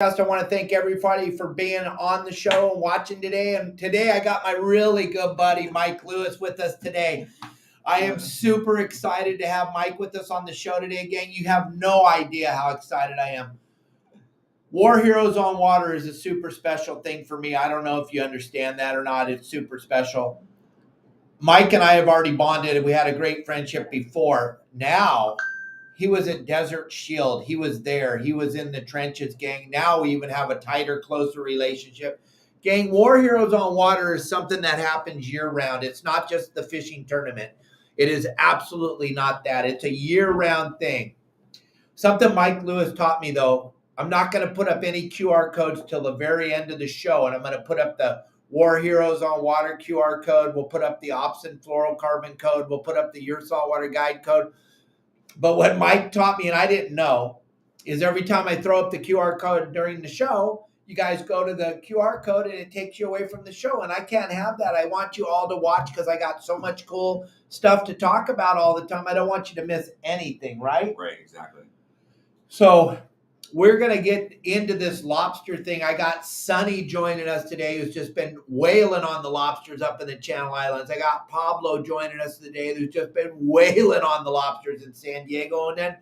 I want to thank everybody for being on the show and watching today. And today I got my really good buddy, Mike Lewis, with us today. I am super excited to have Mike with us on the show today, gang. You have no idea how excited I am. War Heroes on Water is a super special thing for me. I don't know if you understand that or not. It's super special. Mike and I have already bonded. We had a great friendship before. Now, he was at Desert Shield. He was there. He was in the trenches, gang. Now we even have a tighter, closer relationship. Gang, War Heroes on Water is something that happens year-round. It's not just the fishing tournament. It is absolutely not that. It's a year-round thing. Something Mike Lewis taught me, though, I'm not going to put up any QR codes till the very end of the show, and I'm going to put up the War Heroes on Water QR code. We'll put up the Opsin Fluorocarbon code. We'll put up the Your Saltwater Guide code. But what Mike taught me, and I didn't know, is every time I throw up the QR code during the show, you guys go to the QR code and it takes you away from the show. And I can't have that. I want you all to watch because I got so much cool stuff to talk about all the time. I don't want you to miss anything, right? Right, exactly. So we're going to get into this lobster thing. I got Sonny joining us today, who's just been whaling on the lobsters up in the Channel Islands. I got Pablo joining us today, who's just been whaling on the lobsters in San Diego. And then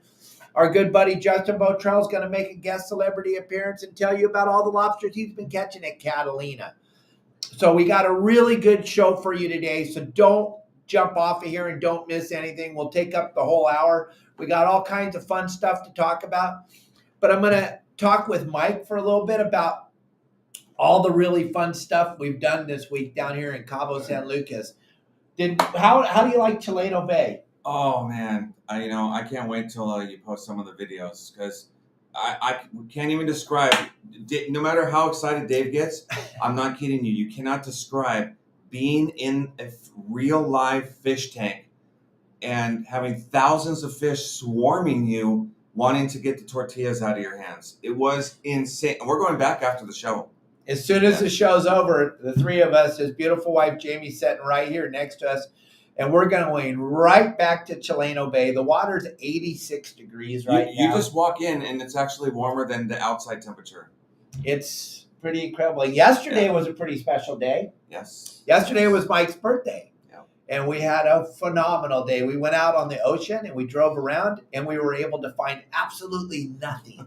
our good buddy Justin Botrell is going to make a guest celebrity appearance and tell you about all the lobsters he's been catching at Catalina. So we got a really good show for you today. So don't jump off of here and don't miss anything. We'll take up the whole hour. We got all kinds of fun stuff to talk about. But I'm going to talk with Mike for a little bit about all the really fun stuff we've done this week down here in Cabo San Lucas. How do you like Chileno Bay? Oh man, I can't wait till you post some of the videos because I can't even describe. No matter how excited Dave gets, I'm not kidding you. You cannot describe being in a real live fish tank and having thousands of fish swarming you, wanting to get the tortillas out of your hands. It was insane. We're going back after the show. As soon as the show's over, the three of us, his beautiful wife Jamie sitting right here next to us, and we're going right back to Chileno Bay. The water's 86 degrees right now. You just walk in, and it's actually warmer than the outside temperature. It's pretty incredible. Yesterday was a pretty special day. Yes. Yesterday was Mike's birthday. And we had a phenomenal day. We went out on the ocean and we drove around and we were able to find absolutely nothing.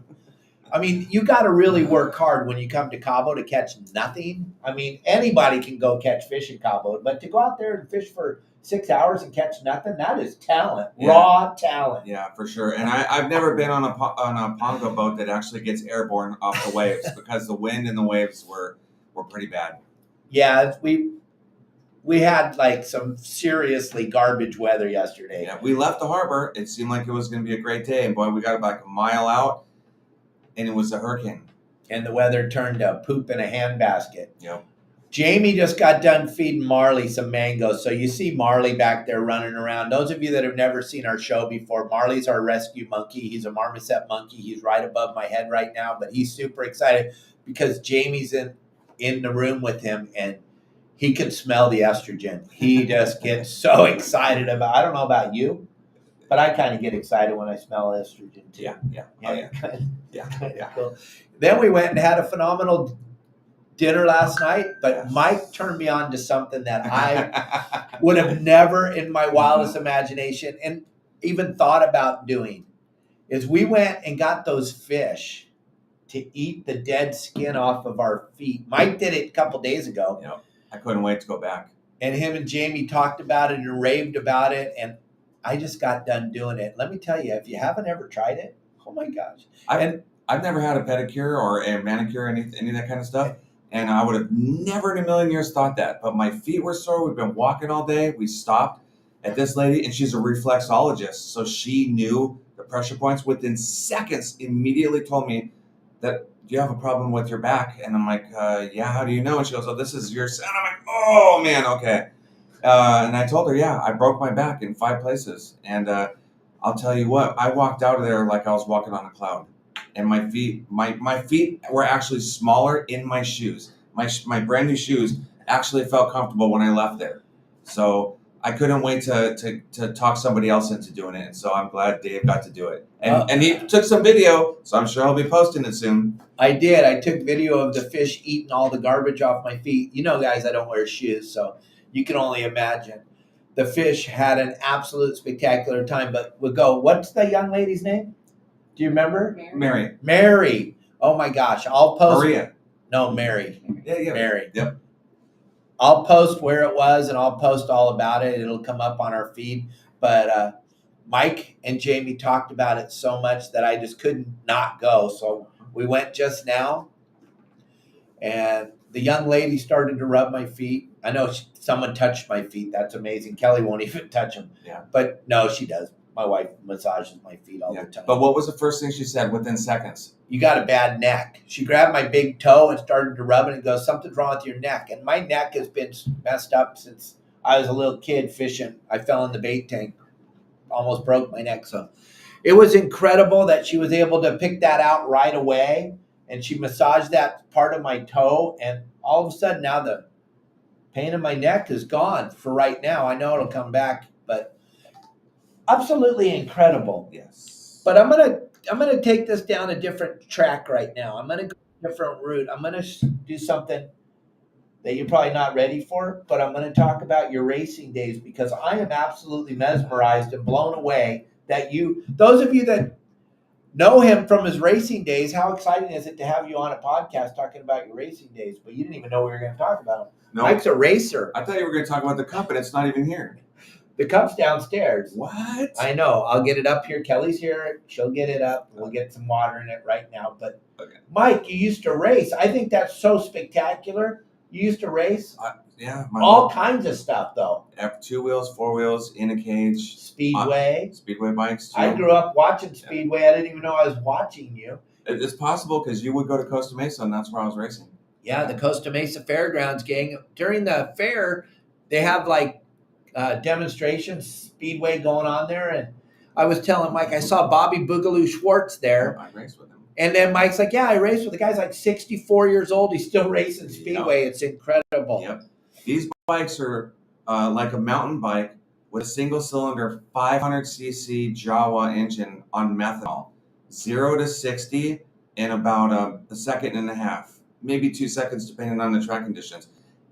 I mean, you got to really work hard when you come to Cabo to catch nothing. I mean, anybody can go catch fish in Cabo, but to go out there and fish for 6 hours and catch nothing, that is talent, raw talent. Yeah, for sure. And I've never been on a pongo boat that actually gets airborne off the waves because the wind and the waves were pretty bad. Yeah, we had like some seriously garbage weather yesterday. Yeah, we left the harbor. It seemed like it was going to be a great day. And boy, we got about a mile out and it was a hurricane. And the weather turned to poop in a handbasket. Yep. Jamie just got done feeding Marley some mangoes. So you see Marley back there running around. Those of you that have never seen our show before, Marley's our rescue monkey. He's a marmoset monkey. He's right above my head right now. But he's super excited because Jamie's in the room with him and he can smell the estrogen. He just gets so excited about. I don't know about you, but I kind of get excited when I smell estrogen too. Yeah. Cool. Then we went and had a phenomenal dinner last night. But Mike turned me on to something that I would have never, in my wildest imagination, and even thought about doing. Is we went and got those fish to eat the dead skin off of our feet. Mike did it a couple days ago. Yep. I couldn't wait to go back. And him and Jamie talked about it and raved about it. And I just got done doing it. Let me tell you, if you haven't ever tried it, oh my gosh. I've never had a pedicure or a manicure, any of that kind of stuff. And I would have never in a million years thought that. But my feet were sore. We've been walking all day. We stopped at this lady, and she's a reflexologist. So she knew the pressure points within seconds, immediately told me that, do you have a problem with your back? And I'm like, yeah, how do you know? And she goes, oh, this is your son. I'm like, oh, man, okay. And I told her, yeah, I broke my back in 5 places. And I'll tell you what, I walked out of there like I was walking on a cloud. And my feet were actually smaller in my shoes. My brand new shoes actually felt comfortable when I left there. So I couldn't wait to talk somebody else into doing it, and so I'm glad Dave got to do it. And he took some video, so I'm sure he'll be posting it soon. I did. I took video of the fish eating all the garbage off my feet. You know, guys, I don't wear shoes, so you can only imagine. The fish had an absolute spectacular time. But we'll go. What's the young lady's name? Do you remember? Mary. Mary. Oh my gosh! I'll post. Maria. No, Mary. Yeah. Mary. Yep. I'll post where it was, and I'll post all about it. It'll come up on our feed. But Mike and Jamie talked about it so much that I just couldn't not go. So we went just now, and the young lady started to rub my feet. I know someone touched my feet. That's amazing. Kelly won't even touch them. Yeah. But no, she does. My wife massages my feet all the time. But what was the first thing she said within seconds? You got a bad neck. She grabbed my big toe and started to rub it and goes, something's wrong with your neck. And my neck has been messed up since I was a little kid fishing. I fell in the bait tank, almost broke my neck. So it was incredible that she was able to pick that out right away. And she massaged that part of my toe. And all of a sudden now the pain in my neck is gone for right now. I know it'll come back, but absolutely incredible. Yes. But I'm gonna take this down a different track right now. I'm gonna go a different route. I'm gonna do something that you're probably not ready for, but I'm gonna talk about your racing days because I am absolutely mesmerized and blown away that those of you that know him from his racing days, how exciting is it to have you on a podcast talking about your racing days? But you didn't even know we were going to talk about him. No. Mike's a racer. I thought you were going to talk about the cup, and it's not even here. The cup's downstairs. What? I know. I'll get it up here. Kelly's here. She'll get it up. We'll get some water in it right now. But okay. Mike, you used to race. I think that's so spectacular. You used to race? Yeah. All kinds of stuff, though. 2 wheels, 4 wheels, in a cage. Speedway. Speedway bikes, too. I grew up watching Speedway. I didn't even know I was watching you. It's possible because you would go to Costa Mesa, and that's where I was racing. Yeah, the Costa Mesa Fairgrounds gang. During the fair, they have like demonstrations, Speedway going on there. And I was telling Mike, I saw Bobby Boogaloo Schwartz there. I raced with him. And then Mike's like, yeah, I raced with the guy's like 64 years old. He's still racing Speedway. Yep. It's incredible. Yep. These bikes are like a mountain bike with a single cylinder 500cc Jawa engine on methanol. 0 to 60 in about a second and a half, maybe 2 seconds, depending on the track conditions.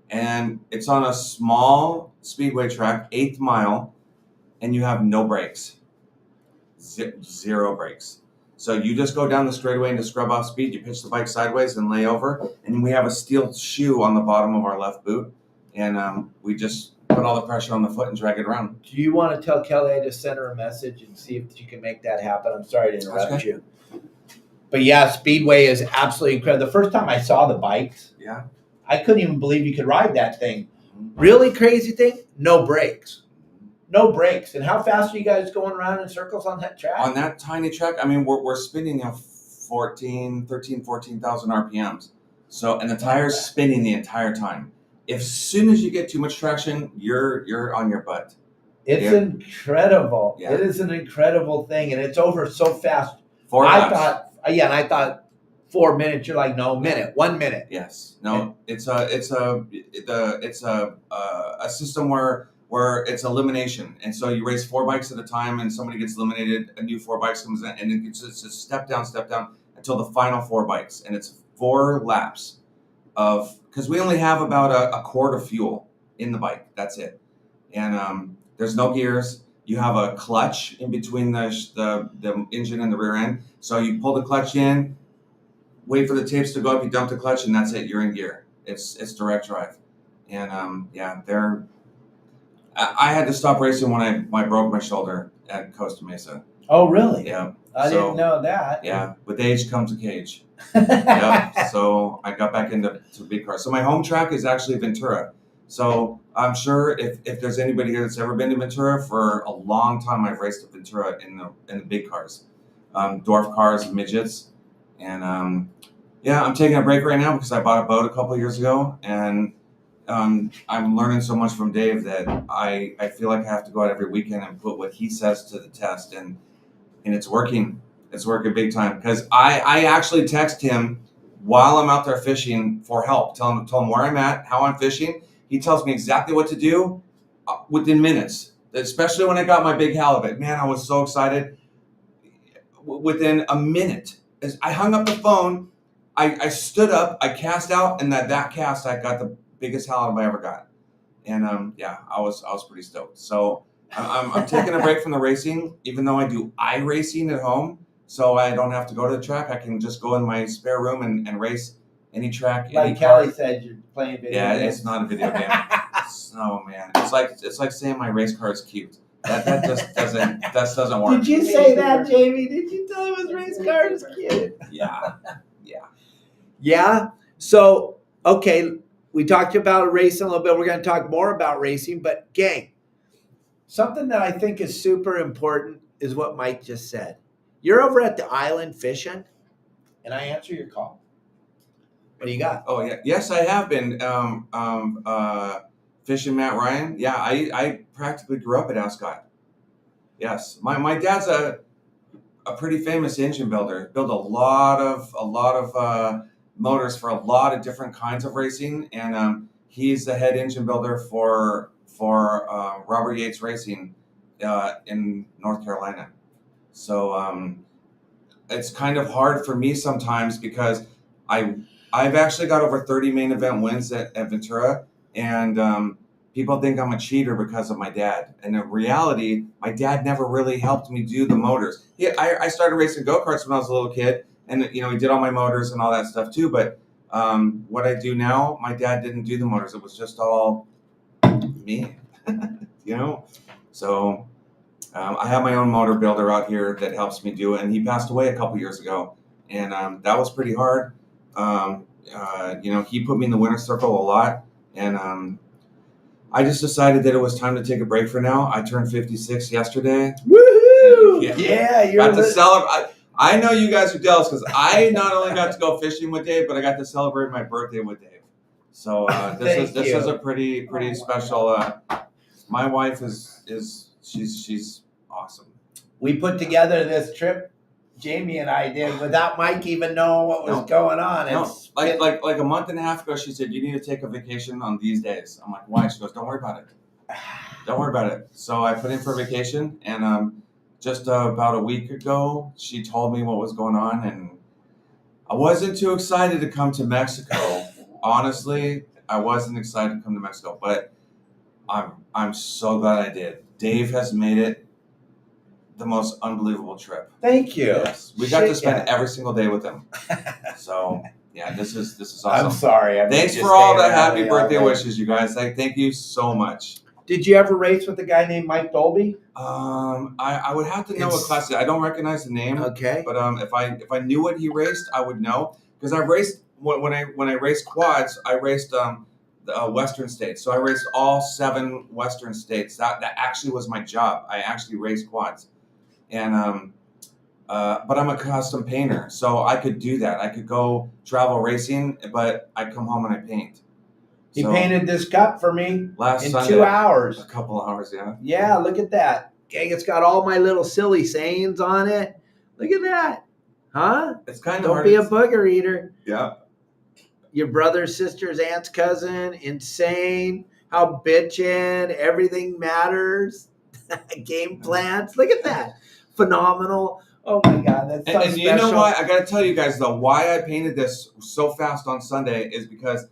And it's on a small speedway track, 8th mile, and you have no brakes. 0 brakes. So you just go down the straightaway into scrub off speed, you pitch the bike sideways and lay over, and we have a steel shoe on the bottom of our left boot, and we just put all the pressure on the foot and drag it around. Do you want to tell Kelly I just sent her a message and see if you can make that happen? I'm sorry to interrupt you. But yeah, Speedway is absolutely incredible. The first time I saw the bikes, yeah, I couldn't even believe you could ride that thing. Really crazy thing, no brakes. No brakes. And how fast are you guys going around in circles on that track? On that tiny track, I mean, we're spinning 14,000 RPMs. So, and the tire's spinning the entire time. As soon as you get too much traction, you're on your butt. It's incredible. Yeah. It is an incredible thing, and it's over so fast. 4 laps. I thought 4 minutes. You're like, no, minute, 1 minute. Yes. No, it's a system where it's elimination, and so you race 4 bikes at a time, and somebody gets eliminated, a new 4 bikes comes in, and it's a step down until the final 4 bikes, and it's 4 laps of, because we only have about a quart of fuel in the bike. That's it, and there's no gears. You have a clutch in between the engine and the rear end, so you pull the clutch in, wait for the tapes to go up, you dump the clutch, and that's it. You're in gear. It's direct drive, and I had to stop racing when I broke my shoulder at Costa Mesa. Oh, really? Yeah. I didn't know that. Yeah. With age comes a cage. Yeah. So I got back into big cars. So my home track is actually Ventura. So I'm sure if there's anybody here that's ever been to Ventura, for a long time I've raced at Ventura in the big cars, dwarf cars, midgets, and I'm taking a break right now because I bought a boat a couple of years ago, and I'm learning so much from Dave that I feel like I have to go out every weekend and put what he says to the test, and it's working. It's working big time, because I actually text him while I'm out there fishing for help. Tell him where I'm at, how I'm fishing. He tells me exactly what to do. within minutes, especially when I got my big halibut. Man, I was so excited. Within a minute, as I hung up the phone, I stood up, I cast out, and that cast I got the biggest halibut I ever got. And yeah, I was pretty stoked. So I'm taking a break from the racing, even though I do iRacing at home, so I don't have to go to the track. I can just go in my spare room and race any track. Like any Kelly car. said, you're playing video Yeah, games. it's not a video game. Oh man, it's like saying my race car is cute. That just doesn't work. Did you say that, Jamie? Did you tell him his race car is cute? Yeah. Yeah. So, okay, we talked about racing a little bit. We're going to talk more about racing, but gang, something that I think is super important is what Mike just said. You're over at the island fishing, and I answer your call. What do you got? Oh yeah, yes, I have been fishing Matt Ryan. Yeah, I practically grew up at Ascot. Yes, my dad's a pretty famous engine builder. Built a lot of motors for a lot of different kinds of racing, and he's the head engine builder for Robert Yates Racing in North Carolina. So it's kind of hard for me sometimes because I've actually got over 30 main event wins at Ventura, and people think I'm a cheater because of my dad. And in reality, my dad never really helped me do the motors. I started racing go-karts when I was a little kid, and he did all my motors and all that stuff too. But what I do now, my dad didn't do the motors. It was just all me, So I have my own motor builder out here that helps me do it, and he passed away a couple years ago, and that was pretty hard. He put me in the winner's circle a lot, and I just decided that it was time to take a break for now. I turned 56 yesterday. Woohoo! Yeah, you're got to celebrate. I know you guys are jealous because I not only got to go fishing with Dave, but I got to celebrate my birthday with Dave. So this is a pretty special. My wife she's awesome. We put together this trip, Jamie and I did, without Mike even knowing what was going on. No, like a month and a half ago, she said, you need to take a vacation on these days. I'm like, why? She goes, don't worry about it. Don't worry about it. So I put in for vacation, and just about a week ago, she told me what was going on, and I wasn't too excited to come to Mexico. Honestly, I wasn't excited to come to Mexico, but I'm so glad I did. Dave has made it the most unbelievable trip. Thank you. Yes, we got to spend every single day with him. So yeah, this is awesome. I'm sorry. Thanks for all the happy birthday wishes, you guys. Thank you so much. Did you ever race with a guy named Mike Dolby? I would have to know what class. I don't recognize the name. Okay. But if I knew what he raced, I would know because I raced when I raced quads. I raced the Western states. So I raced all 7 Western states. That actually was my job. I actually raced quads, and but I'm a custom painter, so I could do that. I could go travel racing, but I come home and I paint. He painted this cup for me in Sunday, 2 hours. A couple hours, yeah. Yeah, look at that. Gang, it's got all my little silly sayings on it. Look at that. Huh? It's kind of Don't hard be a booger eater. Yeah. Your brother, sister's, aunt's cousin, insane. How bitchin', everything matters. Game plans. Look at that. Phenomenal. Oh my God, that's so and special. You know why? I got to tell you guys though, why I painted this so fast on Sunday is because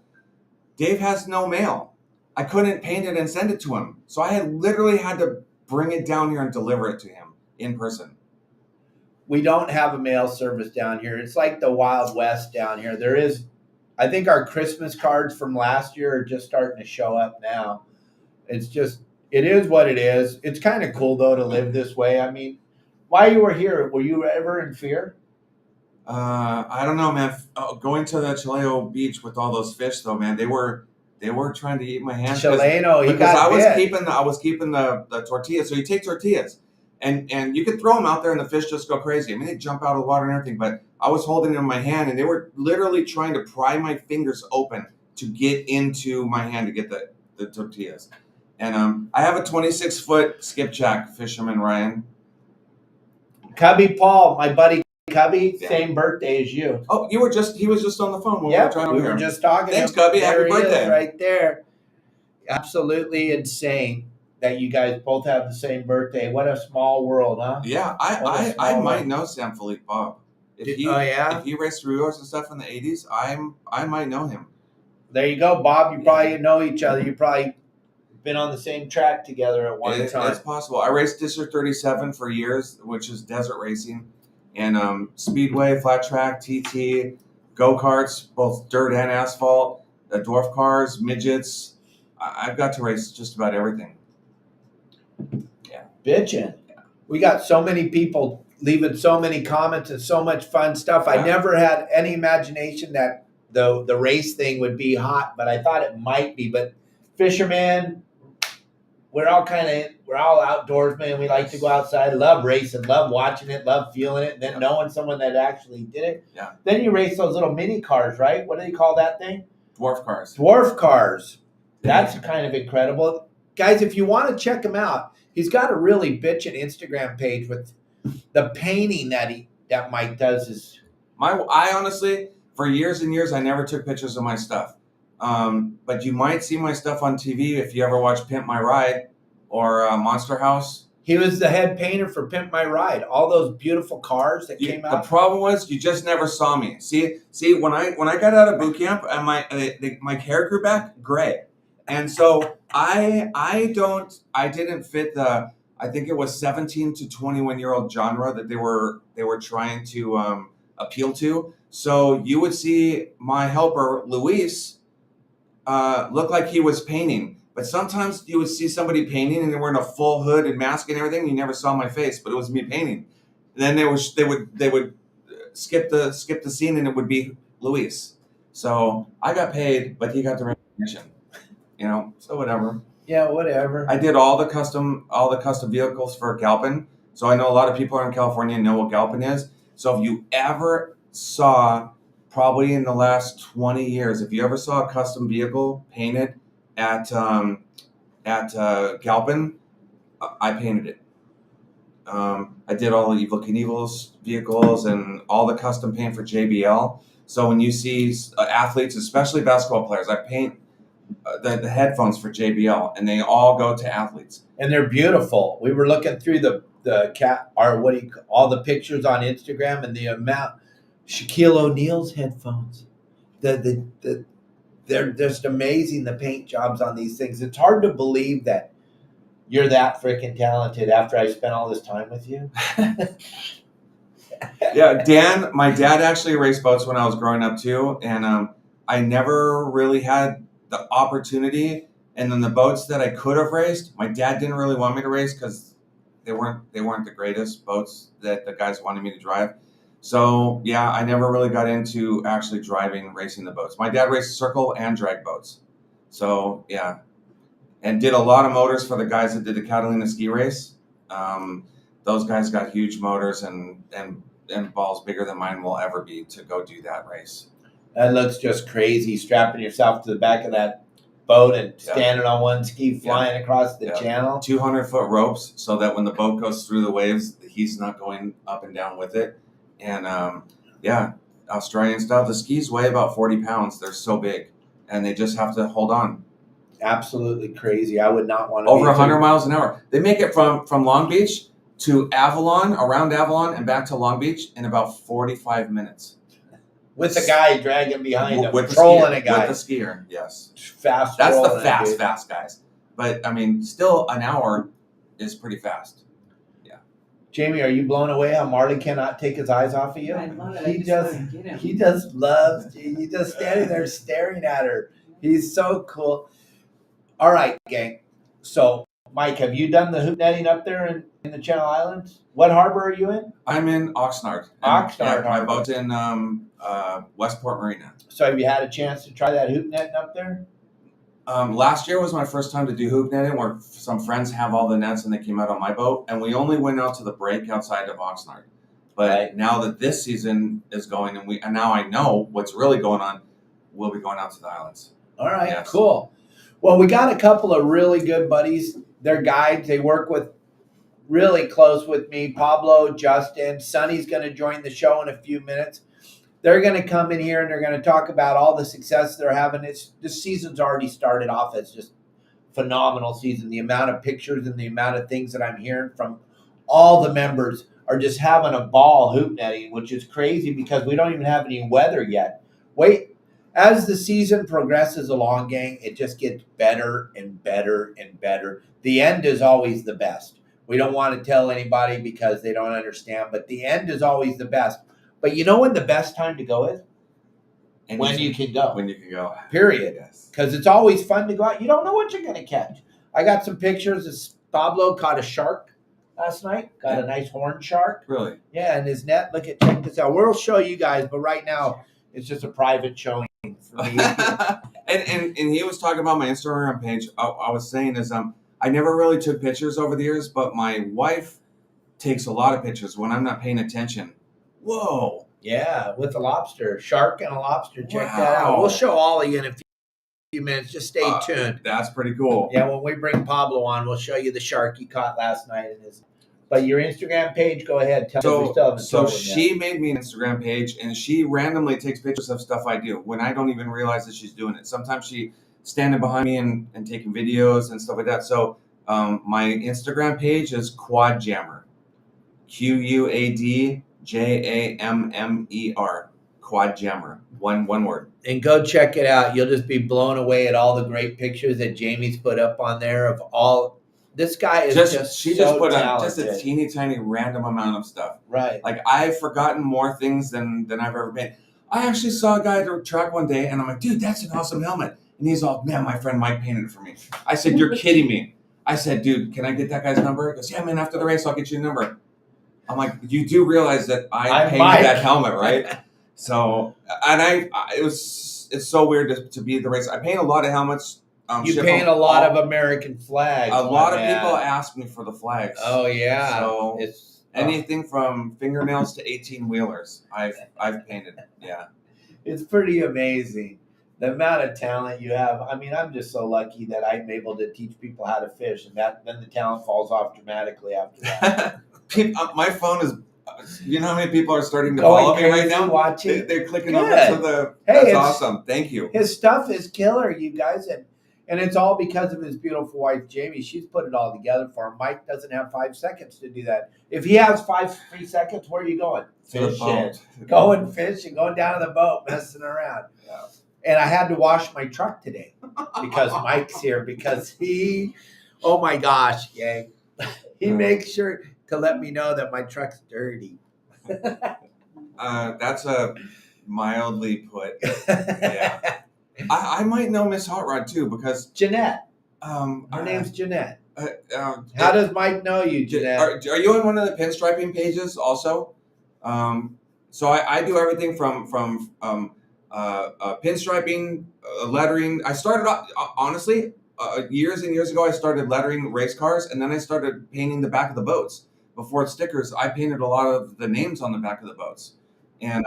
Dave has no mail. I couldn't paint it and send it to him. So I literally had to bring it down here and deliver it to him in person. We don't have a mail service down here. It's like the Wild West down here. There is, I think our Christmas cards from last year are just starting to show up now. It is what it is. It's kind of cool though to live this way. I mean, while you were here, were you ever in fear? I don't know, man. Going to the Chileno beach with all those fish, though, man, they were trying to eat my hand. Chileno, because I was keeping the tortillas. So you take tortillas, and you could throw them out there, and the fish just go crazy. I mean, they jump out of the water and everything. But I was holding them in my hand, and they were literally trying to pry my fingers open to get into my hand to get the tortillas. And I have a 26-foot skipjack fisherman, Ryan. Cubby Paul, my buddy Cubby, same birthday as you. Oh, he was just on the phone when we were trying to were just talking. Thanks, Cubby. Happy birthday. Right there. Absolutely insane. that you guys both have the same birthday. What a small world, huh? Yeah, What a I small might world. know Sam Philippe Bob. Oh yeah. If he raced Ruos and stuff in the '80s, I might know him. There you go, Bob. You probably know each other. You probably been on the same track together at one time. It's possible. I raced District 37 for years, which is desert racing, and speedway, flat track, TT, go karts, both dirt and asphalt, dwarf cars, midgets. I've got to race just about everything. Yeah, Bitchin'. We got so many people leaving so many comments and so much fun stuff. Yeah. I never had any imagination that the race thing would be hot, but I thought it might be. But fishermen, we're all outdoorsmen. We like to go outside, love racing, love watching it, love feeling it, and then knowing someone that actually did it. Yeah. Then you race those little mini cars, right? What do they call that thing? dwarf cars. Dwarf cars. That's kind of incredible. Guys, if you want to check him out, he's got a really bitchin' Instagram page with the painting that Mike does. Is I honestly, for years and years, I never took pictures of my stuff. But you might see my stuff on TV if you ever watch Pimp My Ride or Monster House. He was the head painter for Pimp My Ride. All those beautiful cars that came out. The problem was you just never saw me. See, when I got out of boot camp and my hair grew back gray, and so I didn't fit the, I think it was 17 to 21-year-old genre that they were trying to appeal to. So you would see my helper Luis look like he was painting. But sometimes you would see somebody painting and they were in a full hood and mask and everything. And you never saw my face, but it was me painting. And then they would skip the scene and it would be Luis. So I got paid, but he got the recognition. So whatever. Yeah, whatever. I did all the custom vehicles for Galpin. So I know a lot of people in California know what Galpin is. So if you ever saw, probably in the last 20 years, if you ever saw a custom vehicle painted at Galpin, I painted it. I did all the Evil Knievel's vehicles and all the custom paint for JBL. So when you see athletes, especially basketball players, I paint the headphones for JBL, and they all go to athletes. And they're beautiful. We were looking through all the pictures on Instagram, and the amount Shaquille O'Neal's headphones. They're just amazing, the paint jobs on these things. It's hard to believe that you're that freaking talented after I spent all this time with you. Yeah, my dad actually raced boats when I was growing up too, and I never really had the opportunity. And then the boats that I could have raced, my dad didn't really want me to race because they weren't the greatest boats that the guys wanted me to drive. So yeah, I never really got into actually racing the boats. My dad raced circle and drag boats. So yeah, and did a lot of motors for the guys that did the Catalina ski race. Those guys got huge motors and balls bigger than mine will ever be to go do that race. That looks just crazy, strapping yourself to the back of that boat and standing on one ski, flying across the channel. 200-foot ropes so that when the boat goes through the waves, he's not going up and down with it. And Australian style. The skis weigh about 40 pounds. They're so big, and they just have to hold on. Absolutely crazy. I would not want to. Over 100 miles an hour. They make it from Long Beach to Avalon, around Avalon, and back to Long Beach in about 45 minutes. With the guy dragging behind him, with trolling a guy. With the skier, yes. Fast. That's the fast guys. But I mean, still an hour is pretty fast. Yeah. Jamie, are you blown away how Marley cannot take his eyes off of you? I love it. He just loves you. He's just standing there staring at her. He's so cool. All right, gang. So, Mike, have you done the hoop netting up there in the Channel Islands? What harbor are you in? I'm in Oxnard. Oxnard My harbor. boat's in Westport Marina. So have you had a chance to try that hoop netting up there? Last year was my first time to do hoop netting, where some friends have all the nets and they came out on my boat, and we only went out to the break outside of Oxnard. But now that this season is going, and now I know what's really going on, we'll be going out to the islands. All right, cool. Well, we got a couple of really good buddies. They're guides. They work with really close with me. Pablo, Justin, Sonny's going to join the show in a few minutes. They're going to come in here and they're going to talk about all the success they're having. This season's already started off as just phenomenal season. The amount of pictures and the amount of things that I'm hearing from all the members are just having a ball hoop netting, which is crazy because we don't even have any weather yet. Wait, as the season progresses along, gang, it just gets better and better and better. The end is always the best. We don't want to tell anybody because they don't understand, but the end is always the best. But you know when the best time to go is? When you can go. When you can go. Period. Yes. Because it's always fun to go out. You don't know what you're going to catch. I got some pictures of Pablo caught a shark last night. Got a nice horn shark. Really? Yeah, in his net. Check this out. We'll show you guys, but right now it's just a private showing for me. and he was talking about my Instagram page. I was saying is I never really took pictures over the years, but my wife takes a lot of pictures when I'm not paying attention. Whoa. Yeah, with a lobster, shark and a lobster. Check Wow. that out. We'll show all of you in a few minutes. Just stay tuned. That's pretty cool. Yeah, when we bring Pablo on, we'll show you the shark he caught last night. But your Instagram page, go ahead. Tell us. So she made me an Instagram page, and she randomly takes pictures of stuff I do when I don't even realize that she's doing it. Sometimes she standing behind me and taking videos and stuff like that. So my Instagram page is Quad Jammer, QUADJAMMER, Quad Jammer, one word. And go check it out. You'll just be blown away at all the great pictures that Jamie's put up on there of all. This guy is she so just put talented. up just a teeny tiny random amount of stuff. Right. Like I've forgotten more things than I've ever been. I actually saw a guy at the track one day, and I'm like, dude, that's an awesome helmet. And he's all, man, my friend Mike painted it for me. I said, you're kidding me. I said, dude, can I get that guy's number? He goes, yeah, man, after the race, I'll get you a number. I'm like, you do realize that I painted Mike. that helmet, right? So, and it's so weird to be at the race. I paint a lot of helmets. You paint a lot of American flags. A lot of people ask me for the flags. Oh yeah. So it's anything from fingernails to 18-wheelers. I've painted. Yeah. It's pretty amazing the amount of talent you have. I mean, I'm just so lucky that I'm able to teach people how to fish, and then the talent falls off dramatically after that. My phone is. You know how many people are starting to follow me right now? Watching. They're clicking Good. over to the. That's awesome. Thank you. His stuff is killer, you guys, and it's all because of his beautiful wife, Jamie. She's put it all together for him. Mike doesn't have 5 seconds to do that. If he has 3 seconds, where are you going? Fishing. Going fishing, going down to the boat, messing around. Yeah. And I had to wash my truck today because Mike's here because oh my gosh, gang. He makes sure to let me know that my truck's dirty. That's a mildly put. Yeah. I might know Miss Hot Rod too because Jeanette. Her name's Jeanette. How does Mike know you, Jeanette? Are you on one of the pinstriping pages also? So I do everything from pinstriping, lettering. I started off, honestly, years and years ago, I started lettering race cars, and then I started painting the back of the boats. Before stickers, I painted a lot of the names on the back of the boats. And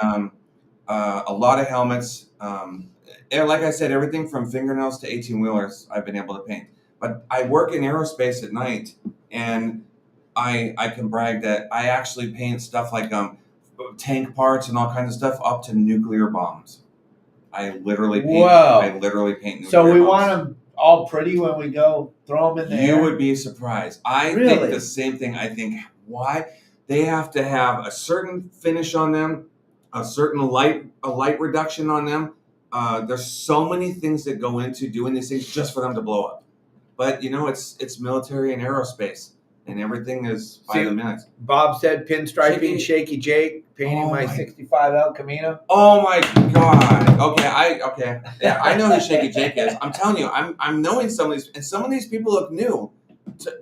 a lot of helmets. And like I said, everything from fingernails to 18-wheelers I've been able to paint. But I work in aerospace at night, and I can brag that I actually paint stuff like tank parts and all kinds of stuff up to nuclear bombs. I literally paint. Whoa. I literally paint nuclear So we bombs. want them all pretty when we go throw them in the air? You would be surprised. I think the same thing. I think why they have to have a certain finish on them, a certain light reduction on them. There's so many things that go into doing these things just for them to blow up. But it's military and aerospace, and everything is by the minute. Bob said pinstriping, Shaky Jake, painting my 65 El Camino. Oh my God! Okay. Yeah, I know who Shaky Jake is. I'm telling you, I'm knowing some of these, and some of these people look new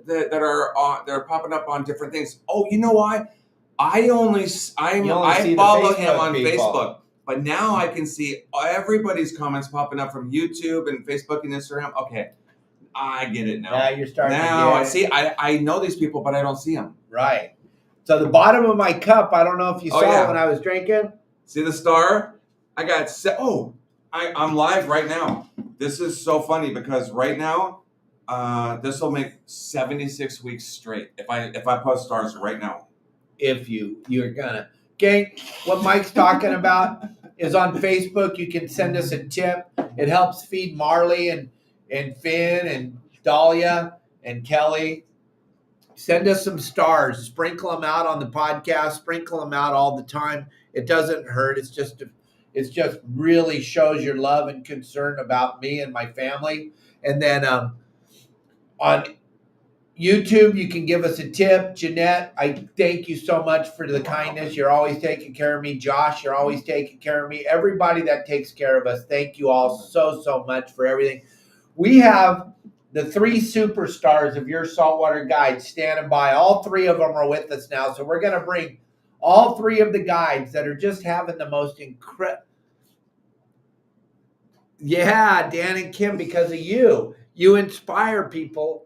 that are popping up on different things. Oh, you know why? I follow him on Facebook. But now I can see everybody's comments popping up from YouTube and Facebook and Instagram. Okay, I get it now. Now you're starting to get it. I see. I know these people, but I don't see them. Right. So the bottom of my cup, I don't know if you saw it when I was drinking. See the star? I got I'm live right now. This is so funny because right now, this will make 76 weeks straight if I post stars right now. If you're gonna. Gang, what Mike's talking about is on Facebook. You can send us a tip. It helps feed Marley and Finn and Dahlia and Kelly. Send us some stars. Sprinkle them out on the podcast. Sprinkle them out all the time. It doesn't hurt. It's just really shows your love and concern about me and my family. And then on YouTube, you can give us a tip. Jeanette, I thank you so much for the kindness. You're always taking care of me. Josh, you're always taking care of me. Everybody that takes care of us, thank you all so much for everything. We have the 3 superstars of your saltwater guides standing by. All 3 of them are with us now. So we're going to bring all 3 of the guides that are just having the most incredible. Yeah, Dan and Kim, because of you. You inspire people.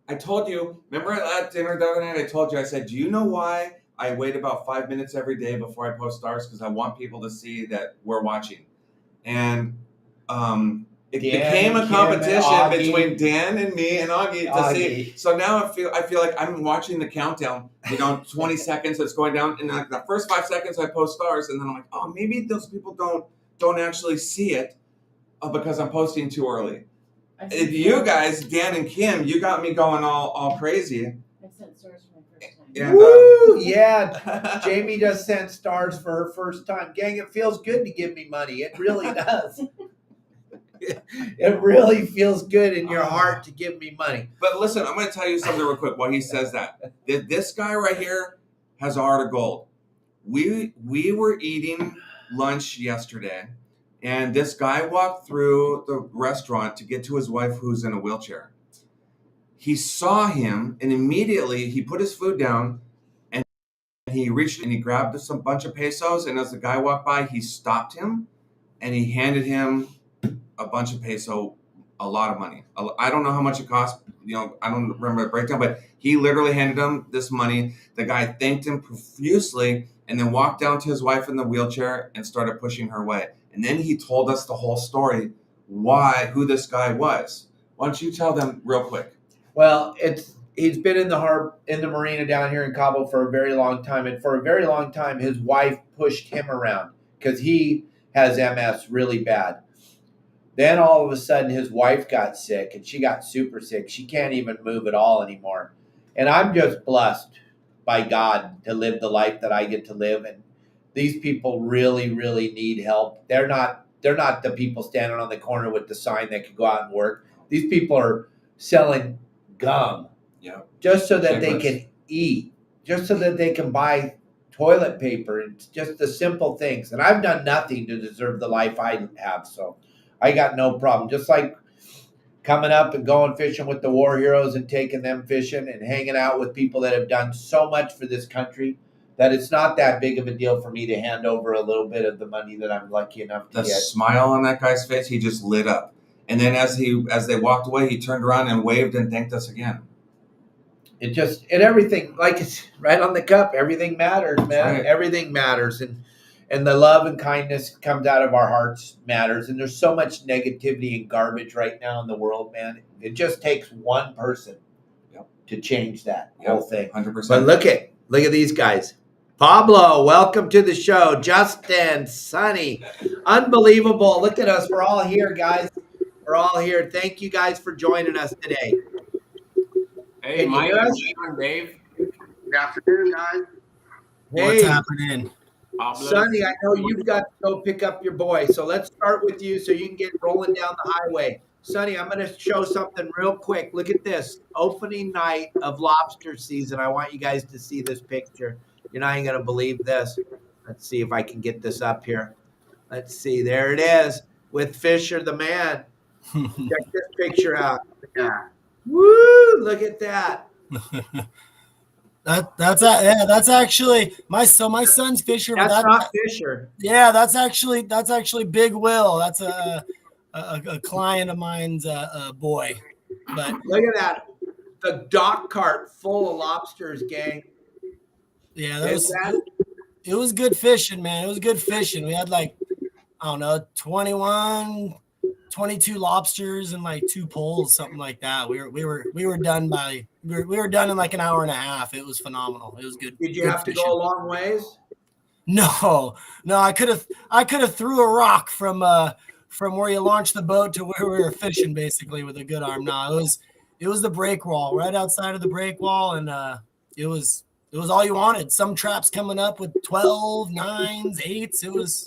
I told you, remember at dinner the other night, I told you, I said, do you know why I wait about 5 minutes every day before I post stars? Because I want people to see that we're watching. And it became a competition between Dan and me and Augie to see. So now I feel like I'm watching the countdown, 20 seconds it's going down. And like the first 5 seconds I post stars. And then I'm like, oh, maybe those people don't actually see it because I'm posting too early. You guys, Dan and Kim, you got me going all crazy. I sent stars for my first time. And, Woo! Yeah, Jamie does send stars for her first time. Gang, it feels good to give me money. It really does. It really feels good in your heart to give me money. But listen, I'm going to tell you something real quick while he says that. This guy right here has a heart of gold. We were eating lunch yesterday, and this guy walked through the restaurant to get to his wife who's in a wheelchair. He saw him, and immediately he put his food down, and he reached and he grabbed bunch of pesos, and as the guy walked by, he stopped him, and he handed him a bunch of peso, a lot of money. I don't know how much it cost. I don't remember the breakdown, but he literally handed him this money. The guy thanked him profusely and then walked down to his wife in the wheelchair and started pushing her away. And then he told us the whole story, who this guy was. Why don't you tell them real quick? Well, he's been in the marina down here in Cabo for a very long time, and for a very long time, his wife pushed him around because he has MS really bad. Then all of a sudden, his wife got sick, and she got super sick. She can't even move at all anymore. And I'm just blessed by God to live the life that I get to live. And these people really, really need help. They're not the people standing on the corner with the sign that could go out and work. These people are selling gum, just so that they can eat, just so that they can buy toilet paper, and just the simple things. And I've done nothing to deserve the life I have, so I got no problem. Just like coming up and going fishing with the war heroes and taking them fishing and hanging out with people that have done so much for this country that it's not that big of a deal for me to hand over a little bit of the money that I'm lucky enough to get. The smile on that guy's face, he just lit up. And then as they walked away, he turned around and waved and thanked us again. And everything, like it's right on the cup. Everything matters, man. Right. Everything matters. And the love and kindness comes out of our hearts matters. And there's so much negativity and garbage right now in the world, man. It just takes one person to change that whole thing. 100%. But look at these guys. Pablo, welcome to the show. Justin, Sonny, unbelievable. Look at us. We're all here, guys. We're all here. Thank you guys for joining us today. Hey, Mike, I'm Dave. Good afternoon, guys. Hey. What's happening? Sonny, I know you've got to go pick up your boy. So let's start with you so you can get rolling down the highway. Sonny, I'm going to show something real quick. Look at this. Opening night of lobster season. I want you guys to see this picture. You're not even going to believe this. Let's see if I can get this up here. Let's see. There it is with Fisher the man. Check this picture out. Yeah. Woo! Look at that. That's actually my son's Fisher. That's not Fisher. Yeah, that's actually Big Will. That's a client of mine's boy. But look at that, the dock cart full of lobsters, gang. Yeah, it was good fishing, man. It was good fishing. We had 22 lobsters and 2 poles, something like that. We were done in like an hour and a half. It was phenomenal. It was good. Did you have to go a long ways? No. I could have threw a rock from where you launched the boat to where we were fishing, basically, with a good arm. No, It was the break wall, right outside of the break wall, and it was all you wanted. Some traps coming up with 12, 9s, 8s.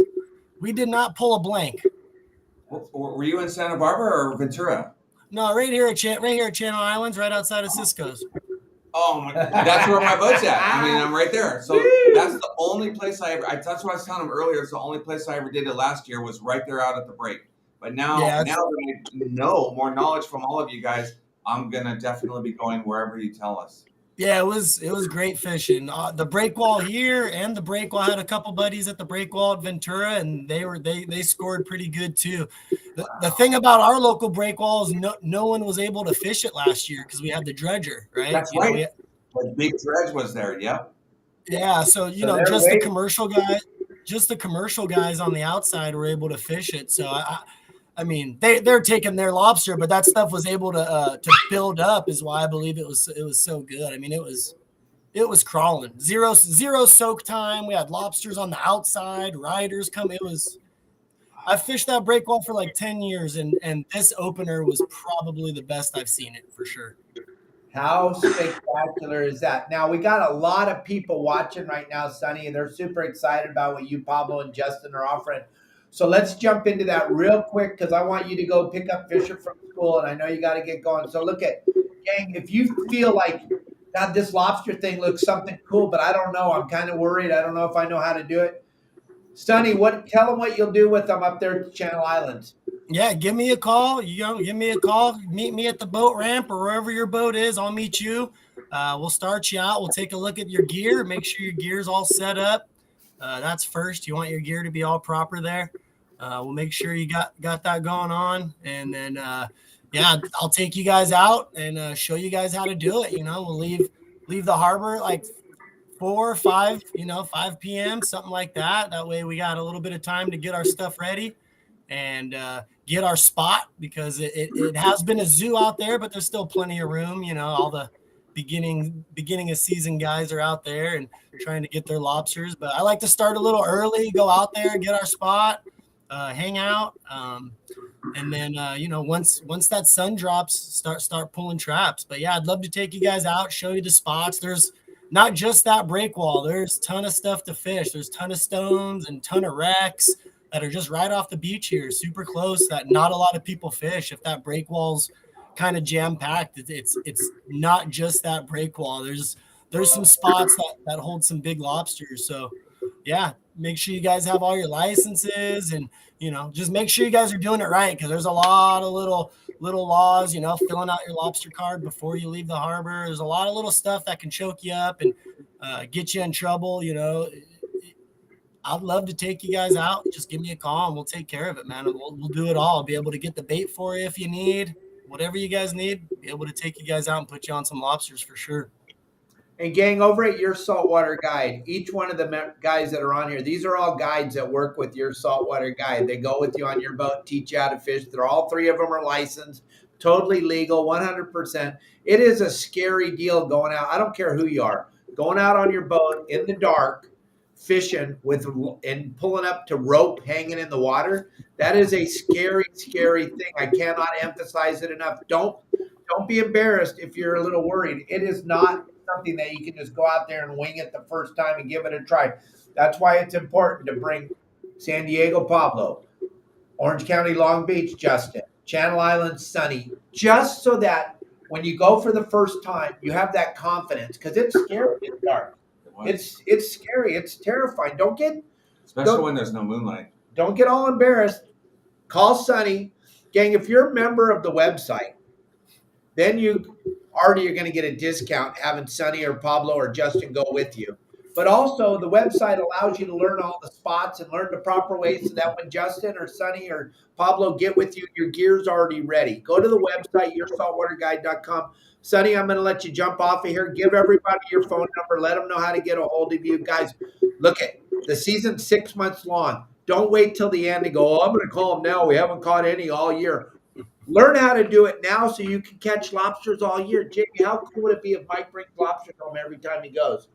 We did not pull a blank. Were you in Santa Barbara or Ventura? No, right here at Channel Islands, right outside of Cisco's. Oh my! That's where my boat's at. I mean, I'm right there. So that's the only place I ever. That's what I was telling him earlier. It's the only place I ever did it last year was right there out at the break. But now that I know more knowledge from all of you guys, I'm gonna definitely be going wherever you tell us. Yeah, it was great fishing. The break wall here and the break wall, I had a couple buddies at the break wall at Ventura, and they scored pretty good too. The thing about our local break wall is no one was able to fish it last year because we had the dredger, right? That's right. The big dredge was there. Yep. Yeah, so just the commercial guys on the outside were able to fish it. So I mean, they're taking their lobster, but that stuff was able to build up, is why I believe it was so good. I mean, it was crawling. Zero soak time. We had lobsters on the outside, riders come. I fished that break wall for like 10 years, and this opener was probably the best I've seen it for sure. How spectacular is that? Now, we got a lot of people watching right now, Sonny, and they're super excited about what you, Pablo, and Justin are offering. So let's jump into that real quick because I want you to go pick up Fisher from school, and I know you got to get going. So look at, gang, if you feel like, God, this lobster thing looks something cool, but I don't know. I'm kind of worried. I don't know if I know how to do it. Sonny, tell them what you'll do with them up there at Channel Islands. Yeah, give me a call. Give me a call. Meet me at the boat ramp or wherever your boat is. I'll meet you. We'll start you out. We'll take a look at your gear. Make sure your gear's all set up. That's first. You want your gear to be all proper there. We'll make sure you got that going on, and then I'll take you guys out and show you guys how to do it. We'll leave the harbor like 4 or 5, 5 p.m., something like that. That way we got a little bit of time to get our stuff ready and get our spot, because it has been a zoo out there, but there's still plenty of room. All the beginning of season guys are out there and trying to get their lobsters. But I like to start a little early, go out there, get our spot, hang out, and then once that sun drops, start pulling traps. But yeah, I'd love to take you guys out, show you the spots. There's not just that break wall. There's a ton of stuff to fish. There's a ton of stones and ton of wrecks that are just right off the beach here, super close, that not a lot of people fish. If that break wall's kind of jam-packed, it's not just that break wall. There's some spots that hold some big lobsters. So yeah, make sure you guys have all your licenses, and just make sure you guys are doing it right, because there's a lot of little laws, filling out your lobster card before you leave the harbor. There's a lot of little stuff that can choke you up and get you in trouble. I'd love to take you guys out. Just give me a call and we'll take care of it, man. We'll do it all. I'll be able to get the bait for you if you need. Whatever you guys need, be able to take you guys out and put you on some lobsters for sure. And gang, over at Your Saltwater Guide, each one of the guys that are on here, these are all guides that work with Your Saltwater Guide. They go with you on your boat, teach you how to fish. They're all 3 of them are licensed, totally legal, 100%. It is a scary deal going out. I don't care who you are. Going out on your boat in the dark, fishing and pulling up to rope hanging in the water. That is a scary, scary thing. I cannot emphasize it enough. Don't be embarrassed if you're a little worried. It is not something that you can just go out there and wing it the first time and give it a try. That's why it's important to bring San Diego Pablo, Orange County Long Beach Justin, Channel Islands Sonny, just so that when you go for the first time, you have that confidence, because it's scary in the dark. It's scary. It's terrifying. Especially when there's no moonlight. Don't get all embarrassed. Call Sonny. Gang, if you're a member of the website, then you're going to get a discount having Sonny or Pablo or Justin go with you. But also the website allows you to learn all the spots and learn the proper ways, so that when Justin or Sonny or Pablo get with you, your gear's already ready. Go to the website, yoursaltwaterguide.com. Sonny, I'm going to let you jump off of here. Give everybody your phone number. Let them know how to get a hold of you. Guys, look at the season's 6 months long. Don't wait till the end and go, I'm going to call them now. We haven't caught any all year. Learn how to do it now so you can catch lobsters all year. Jamie, how cool would it be if Mike brings lobsters home every time he goes?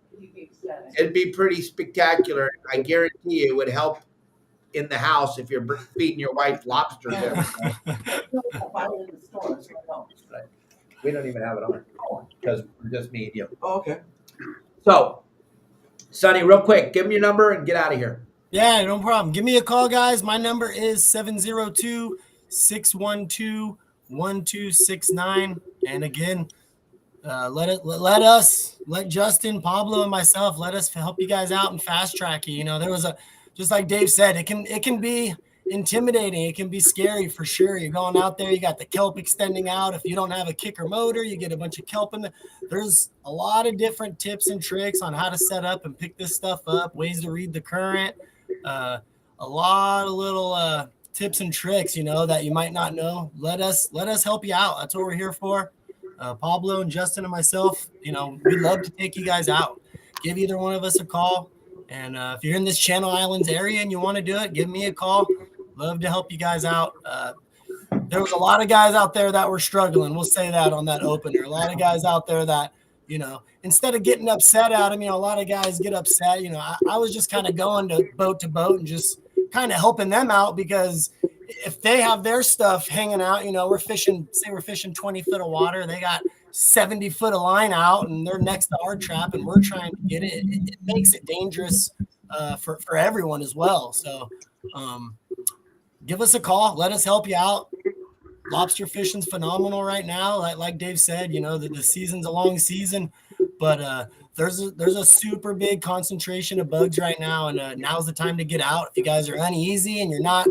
It'd be pretty spectacular. I guarantee you it would help in the house if you're feeding your wife lobsters every time. We don't even have it on because we're just me and you. Oh, okay. So, Sonny, real quick, give me your number and get out of here. Yeah, no problem. Give me a call, guys. My number is 702-612-1269. And again, let Justin, Pablo, and myself, let us help you guys out and fast track you. You know, there was just like Dave said, it can be intimidating. It can be scary for sure. You're going out there, you got the kelp extending out. If you don't have a kicker motor, you get a bunch of kelp in there. There's a lot of different tips and tricks on how to set up and pick this stuff up, ways to read the current, a lot of little tips and tricks, you know, that you might not know. Let us help you out. That's what we're here for. Pablo and Justin and myself, you know, we'd love to take you guys out. Give either one of us a call. And if you're in this Channel Islands area and you want to do it, give me a call. Love to help you guys out. There was a lot of guys out there that were struggling. We'll say that on that opener. A lot of guys out there that, you know, instead of getting upset at them, you know, a lot of guys get upset. You know, I was just kind of going to boat and just kind of helping them out, because if they have their stuff hanging out, you know, we're fishing 20 foot of water. They got 70 foot of line out and they're next to our trap and we're trying to get it. It makes it dangerous for everyone as well. So give us a call. Let us help you out. Lobster fishing's phenomenal right now. Like Dave said, you know, the season's a long season, but there's a super big concentration of bugs right now. And now's the time to get out. If you guys are uneasy and you're not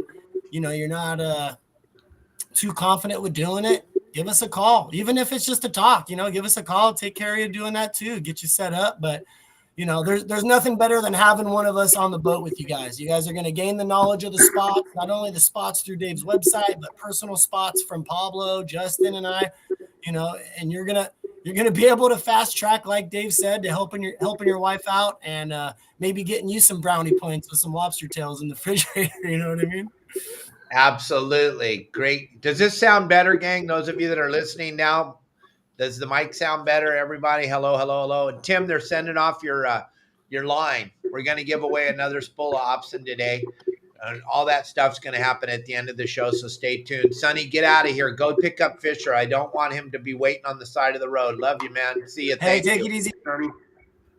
too confident with doing it, give us a call. Even if it's just a talk, you know, give us a call. Take care of you doing that too. Get you set up. But, you know, there's nothing better than having one of us on the boat with you guys. You guys are going to gain the knowledge of the spots, not only the spots through Dave's website, but personal spots from Pablo, Justin, and I, you know, and you're going to be able to fast track, like Dave said, to helping your wife out and maybe getting you some brownie points with some lobster tails in the refrigerator. You know what I mean? Absolutely. Great. Does this sound better, gang? Those of you that are listening now, does the mic sound better? Everybody, hello, hello, hello. And Tim, they're sending off your line. We're going to give away another spool of Opsin today. And all that stuff's going to happen at the end of the show, so stay tuned. Sonny, get out of here. Go pick up Fisher. I don't want him to be waiting on the side of the road. Love you, man. See you. Hey, take it easy, Sonny.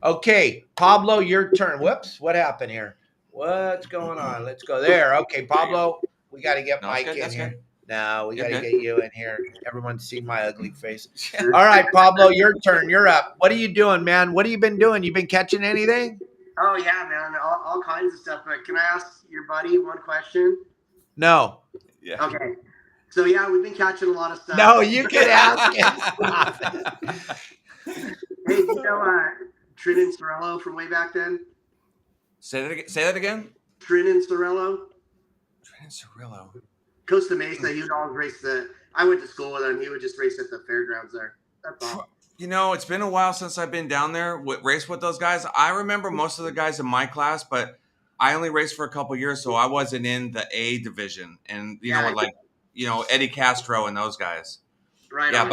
Okay, Pablo, your turn. Whoops, what happened here? What's going on? Let's go there. Okay, Pablo, we got to get Mike in here. No, we got to get you in here. Everyone's seen my ugly face. All right, Pablo, your turn. You're up. What are you doing, man? What have you been doing? You been catching anything? Oh, yeah, man. All kinds of stuff. But can I ask your buddy one question? No. Yeah. Okay. So, yeah, we've been catching a lot of stuff. No, you can ask him. Hey, you know Trin and Sorello from way back then? Say that again? Trin and Sorello? Trin and Sorello. Costa Mesa, he would always race I went to school with him. He would just race at the fairgrounds there. That's all. You know, it's been a while since I've been down there, race with those guys. I remember most of the guys in my class, but I only raced for a couple of years, so I wasn't in the A division. And, you know, like, you know, Eddie Castro and those guys. Right. Yeah,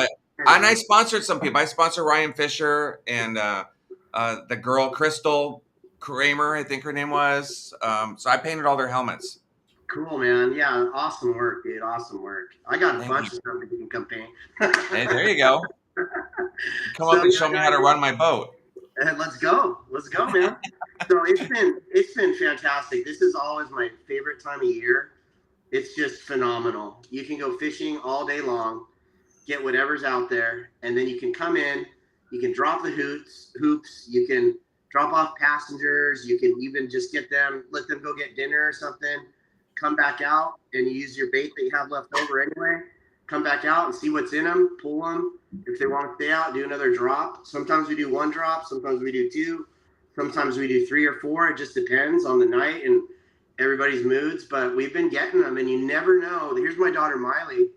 and I sponsored some people. I sponsored Ryan Fisher and the girl, Crystal Kramer, I think her name was. So I painted all their helmets. Cool, man. Yeah, awesome work, dude. Awesome work. I got a bunch of stuff that you can come paint. Hey, there you go. Come up and show me how to run my boat. Let's go, man. So it's been fantastic. This is always my favorite time of year. It's just phenomenal. You can go fishing all day long, get whatever's out there, and then you can come in. You can drop the hoops. You can drop off passengers. You can even just let them go get dinner or something. Come back out and you use your bait that you have left over anyway. Come back out and see what's in them, pull them. If they want to stay out, do another drop. Sometimes we do one drop. Sometimes we do two. Sometimes we do 3 or 4. It just depends on the night and everybody's moods. But we've been getting them, and you never know. Here's my daughter Miley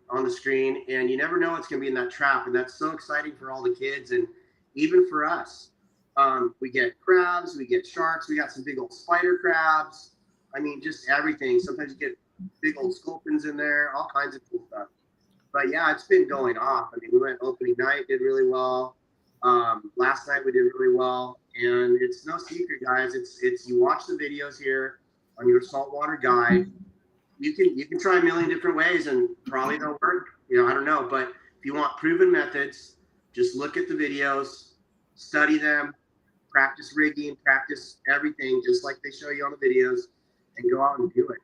on the screen, and you never know what's going to be in that trap. And that's so exciting for all the kids and even for us. We get crabs. We get sharks. We got some big old spider crabs. I mean, just everything. Sometimes you get big old sculpins in there, all kinds of cool stuff. But yeah, it's been going off. I mean, we went opening night, did really well. Last night we did really well, and it's no secret, guys. It's you watch the videos here on your Saltwater guide. You can try a million different ways, and probably don't work. You know, I don't know, but if you want proven methods, just look at the videos, study them, practice rigging, practice everything just like they show you on the videos, and go out and do it.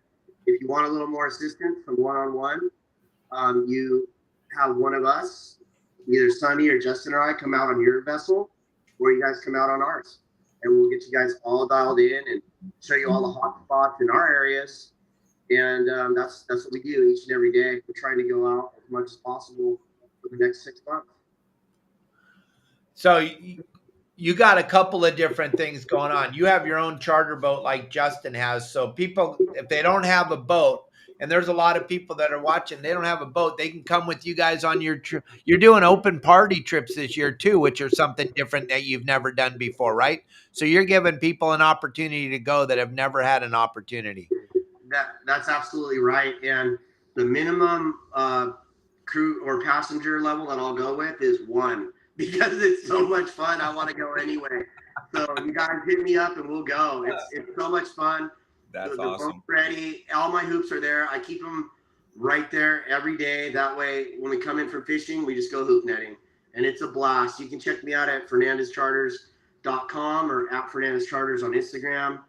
If you want a little more assistance from one-on-one, you have one of us, either Sonny or Justin or I, come out on your vessel, or you guys come out on ours, and we'll get you guys all dialed in and show you all the hot spots in our areas. And that's what we do each and every day. We're trying to go out as much as possible for the next 6 months. So you got a couple of different things going on. You have your own charter boat like Justin has. So people, if they don't have a boat, and there's a lot of people that are watching, they don't have a boat, they can come with you guys on your trip. You're doing open party trips this year too, which are something different that you've never done before, right? So you're giving people an opportunity to go that have never had an opportunity. That's absolutely right. And the minimum crew or passenger level that I'll go with is 1, because it's so much fun. I want to go anyway. So you guys hit me up and we'll go. It's so much fun. That's the awesome. boat's ready. All my hoops are there. I keep them right there every day. That way, when we come in from fishing, we just go hoop netting, and it's a blast. You can check me out at FernandezCharters.com or at FernandezCharters on Instagram.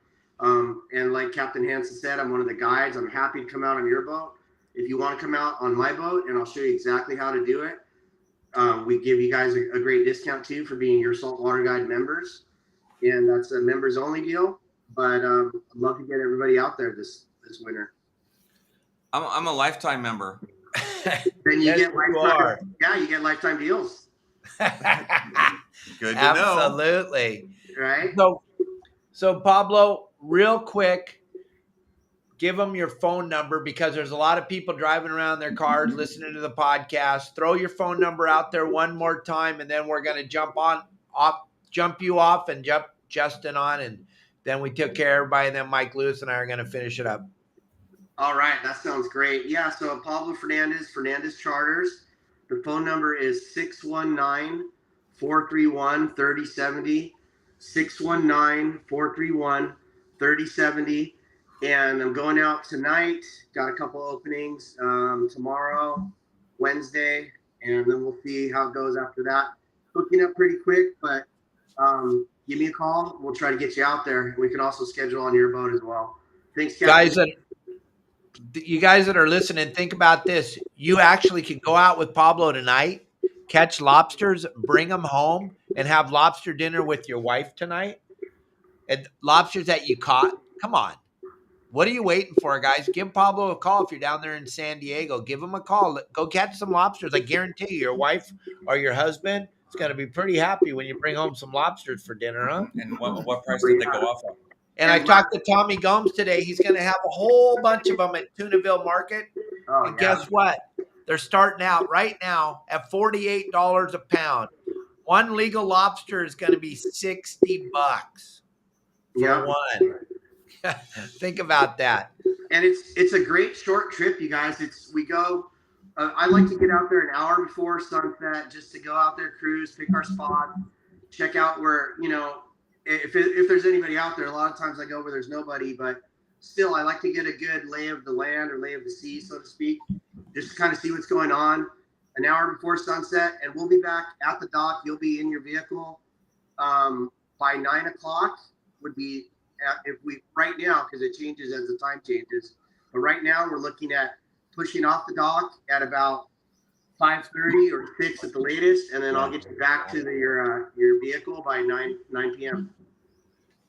And like Captain Hansen said, I'm one of the guides. I'm happy to come out on your boat. If you want to come out on my boat, and I'll show you exactly how to do it. We give you guys a great discount too for being your Saltwater Guide members, and that's a members only deal. But I'd love to get everybody out there this winter. I'm a lifetime member. Then you Yes, get you lifetime. are. Yeah, you get lifetime deals. Good to know. Absolutely. Right? So Pablo, real quick, give them your phone number, because there's a lot of people driving around their cars listening to the podcast. Throw your phone number out there one more time, and then we're going to jump you off and jump Justin on, and then we took care of everybody, and then Mike Lewis and I are going to finish it up. All right, that sounds great. Yeah, so Pablo Fernandez, Fernandez Charters. The phone number is 619-431-3070, 619-431-3070. And I'm going out tonight. Got a couple openings tomorrow, Wednesday, and then we'll see how it goes after that. Hooking up pretty quick, but give me a call. We'll try to get you out there. We can also schedule on your boat as well. Thanks, Captain. You guys that are listening, think about this. You actually can go out with Pablo tonight, catch lobsters, bring them home, and have lobster dinner with your wife tonight. And lobsters that you caught. Come on. What are you waiting for, guys? Give Pablo a call if you're down there in San Diego. Give him a call. Go catch some lobsters. I guarantee you, your wife or your husband is going to be pretty happy when you bring home some lobsters for dinner, huh? And what price did they go off of? And I talked to Tommy Gomes today. He's going to have a whole bunch of them at Tunaville Market. Oh, And guess what? They're starting out right now at $48 a pound. One legal lobster is going to be $60 for one. Think about that. And it's a great short trip, you guys. We go. I like to get out there an hour before sunset, just to go out there, cruise, pick our spot, check out where, if there's anybody out there. A lot of times I go where there's nobody, but still I like to get a good lay of the land or lay of the sea, so to speak, just to kind of see what's going on an hour before sunset. And we'll be back at the dock. You'll be in your vehicle by 9 o'clock would be, if we right now, because it changes as the time changes, but right now we're looking at pushing off the dock at about 5:30 or 6 at the latest, and then I'll get you back to your vehicle by 9 p.m.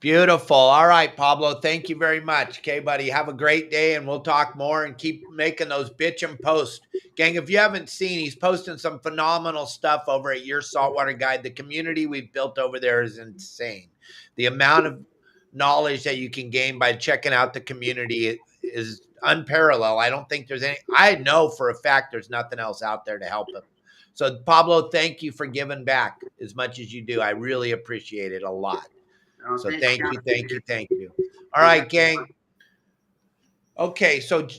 Beautiful. All right, Pablo. Thank you very much. Okay, buddy. Have a great day, and we'll talk more and keep making those bitchin' posts. Gang, if you haven't seen, he's posting some phenomenal stuff over at Your Saltwater Guide. The community we've built over there is insane. The amount of knowledge that you can gain by checking out the community is unparalleled. I don't think there's any, I know for a fact there's nothing else out there to help him. So Pablo, thank you for giving back as much as you do. I really appreciate it a lot. So thank you. All right, gang. Okay, so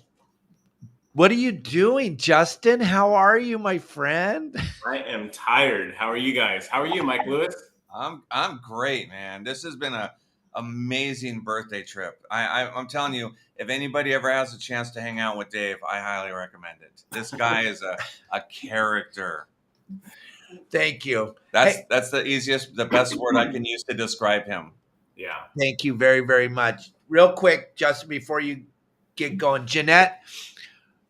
what are you doing, Justin? How are you, my friend? I am tired. How are you guys? How are you, Mike Lewis? I'm great, man. This has been a amazing birthday trip. I'm telling you, if anybody ever has a chance to hang out with Dave, I highly recommend it. This guy is a character. Thank you. That's Hey, that's the best word I can use to describe him. Yeah. thank you very, very much. Real quick, Justin, before you get going, Jeanette,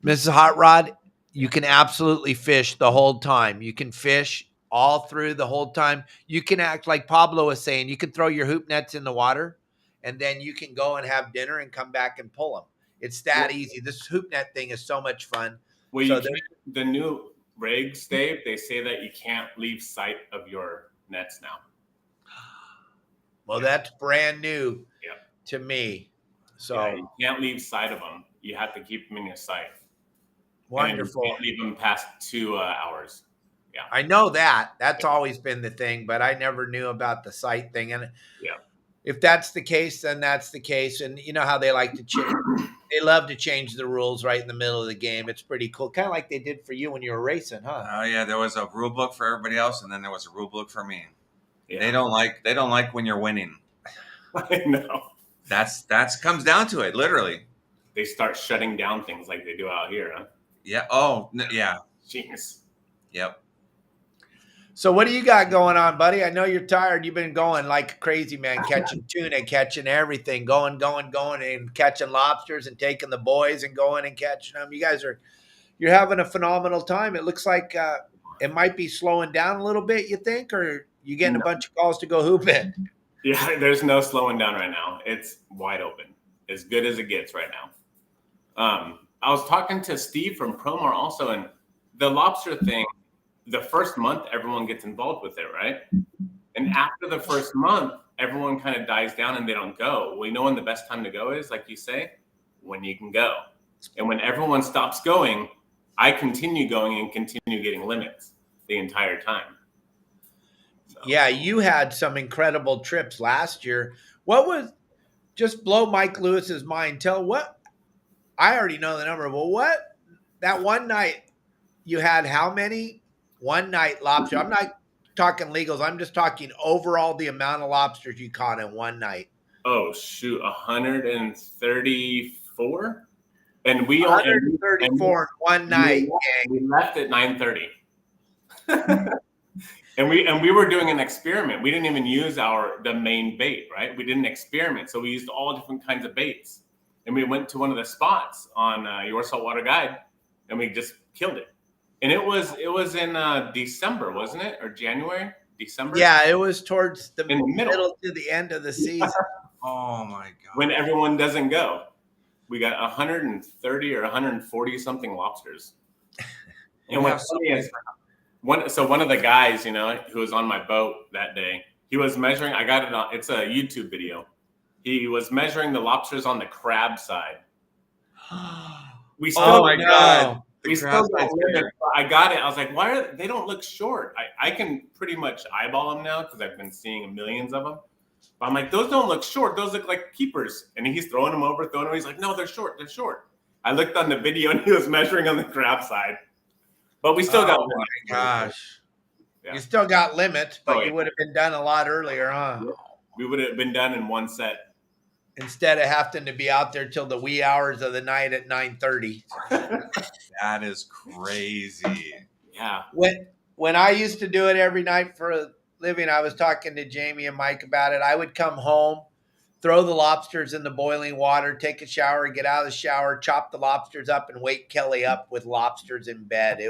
Mrs. Hot Rod, you can absolutely fish the whole time. You can fish all through the whole time. You can act like Pablo was saying. You can throw your hoop nets in the water, and then you can go and have dinner and come back and pull them. It's that easy. This hoop net thing is so much fun. Well, So you can't, the new regs, Dave, they say that you can't leave sight of your nets now. Well, that's brand new Yeah. to me. So Yeah, you can't leave sight of them. You have to keep them in your sight. wonderful. And you can't leave them past 2 hours. Yeah. I know that. That's always been the thing, but I never knew about the sight thing. And Yeah. if that's the case, then that's the case. And you know how they like to change. They love to change the rules right in the middle of the game. It's pretty cool. Kind of like they did for you when you were racing, huh? Oh yeah, there was a rule book for everybody else, and then there was a rule book for me. Yeah. They don't like when you're winning. I know. That's comes down to it, literally. They start shutting down things like they do out here, huh? Yeah. Oh yeah. Jeez. Yep. So what do you got going on, buddy? I know you're tired. You've been going like a crazy man, catching tuna, catching everything, going, and catching lobsters and taking the boys and going and catching them. You're having a phenomenal time. It looks like it might be slowing down a little bit, you think, or you getting a bunch of calls to go hoop it? Yeah, there's no slowing down right now. It's wide open, as good as it gets right now. I was talking to Steve from Promar also, and the lobster thing, the first month, everyone gets involved with it, right? And after the first month, everyone kind of dies down and they don't go. We know when the best time to go is, like you say, when you can go. And when everyone stops going, I continue going and continue getting limits the entire time. So. Yeah, you had some incredible trips last year. What was, just blow Mike Lewis's mind? I already know the number, but what, that one night you had how many? One night lobster. I'm not talking legals. I'm just talking overall the amount of lobsters you caught in one night. Oh, shoot, 134? And we 134 in one night. We left at 9:30. and we were doing an experiment. We didn't even use the main bait, right? We did an experiment. So we used all different kinds of baits. And we went to one of the spots on Your Saltwater Guide, and we just killed it. And it was in December, wasn't it? Or January? December? Yeah, it was towards the middle to the end of the season. Oh my God. When everyone doesn't go. We got 130 or 140 something lobsters. And what's funny is one of the guys, who was on my boat that day, he was measuring, I got it on, it's a YouTube video. He was measuring the lobsters on the crab side. We still, oh my God. I got it. I was like, they don't look short. I can pretty much eyeball them now because I've been seeing millions of them. But I'm like, those don't look short. Those look like keepers. And he's throwing them over. He's like, no, they're short. They're short. I looked on the video and he was measuring on the crab side. But we still got limits. Oh my gosh. Yeah. You still got limits, but you would have been done a lot earlier, huh? We would have been done in one set. Instead of having to be out there till the wee hours of the night at 9:30. That is crazy. Yeah. When I used to do it every night for a living, I was talking to Jamie and Mike about it. I would come home, throw the lobsters in the boiling water, take a shower, get out of the shower, chop the lobsters up, and wake Kelly up with lobsters in bed.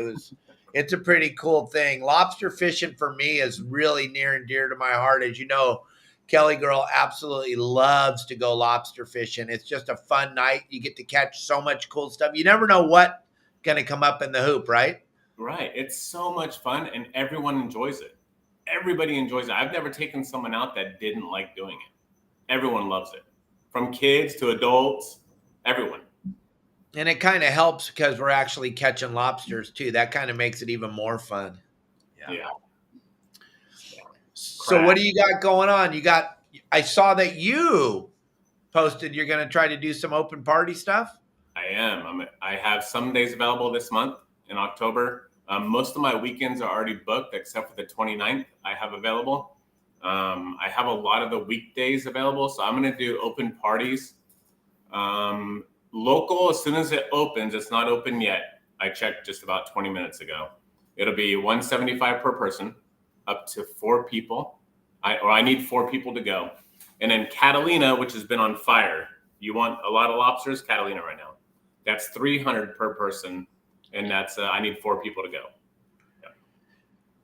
It's a pretty cool thing. Lobster fishing for me is really near and dear to my heart. As you know, Kelly girl absolutely loves to go lobster fishing. It's just a fun night. You get to catch so much cool stuff. You never know what's going to come up in the hoop, right? Right. It's so much fun and everyone enjoys it. Everybody enjoys it. I've never taken someone out that didn't like doing it. Everyone loves it. From kids to adults, everyone. And it kind of helps because we're actually catching lobsters too. That kind of makes it even more fun. Yeah. So what do you got going on? I saw that you posted you're going to try to do some open party stuff. I am. I have some days available this month in October. Most of my weekends are already booked except for the 29th I have available. I have a lot of the weekdays available, so I'm going to do open parties. Local, as soon as it opens, it's not open yet. I checked just about 20 minutes ago. It'll be $175 per person, up to 4 people. I need 4 people to go. And then Catalina, which has been on fire. You want a lot of lobsters? Catalina right now. That's $300 per person, and that's I need 4 people to go. Yeah.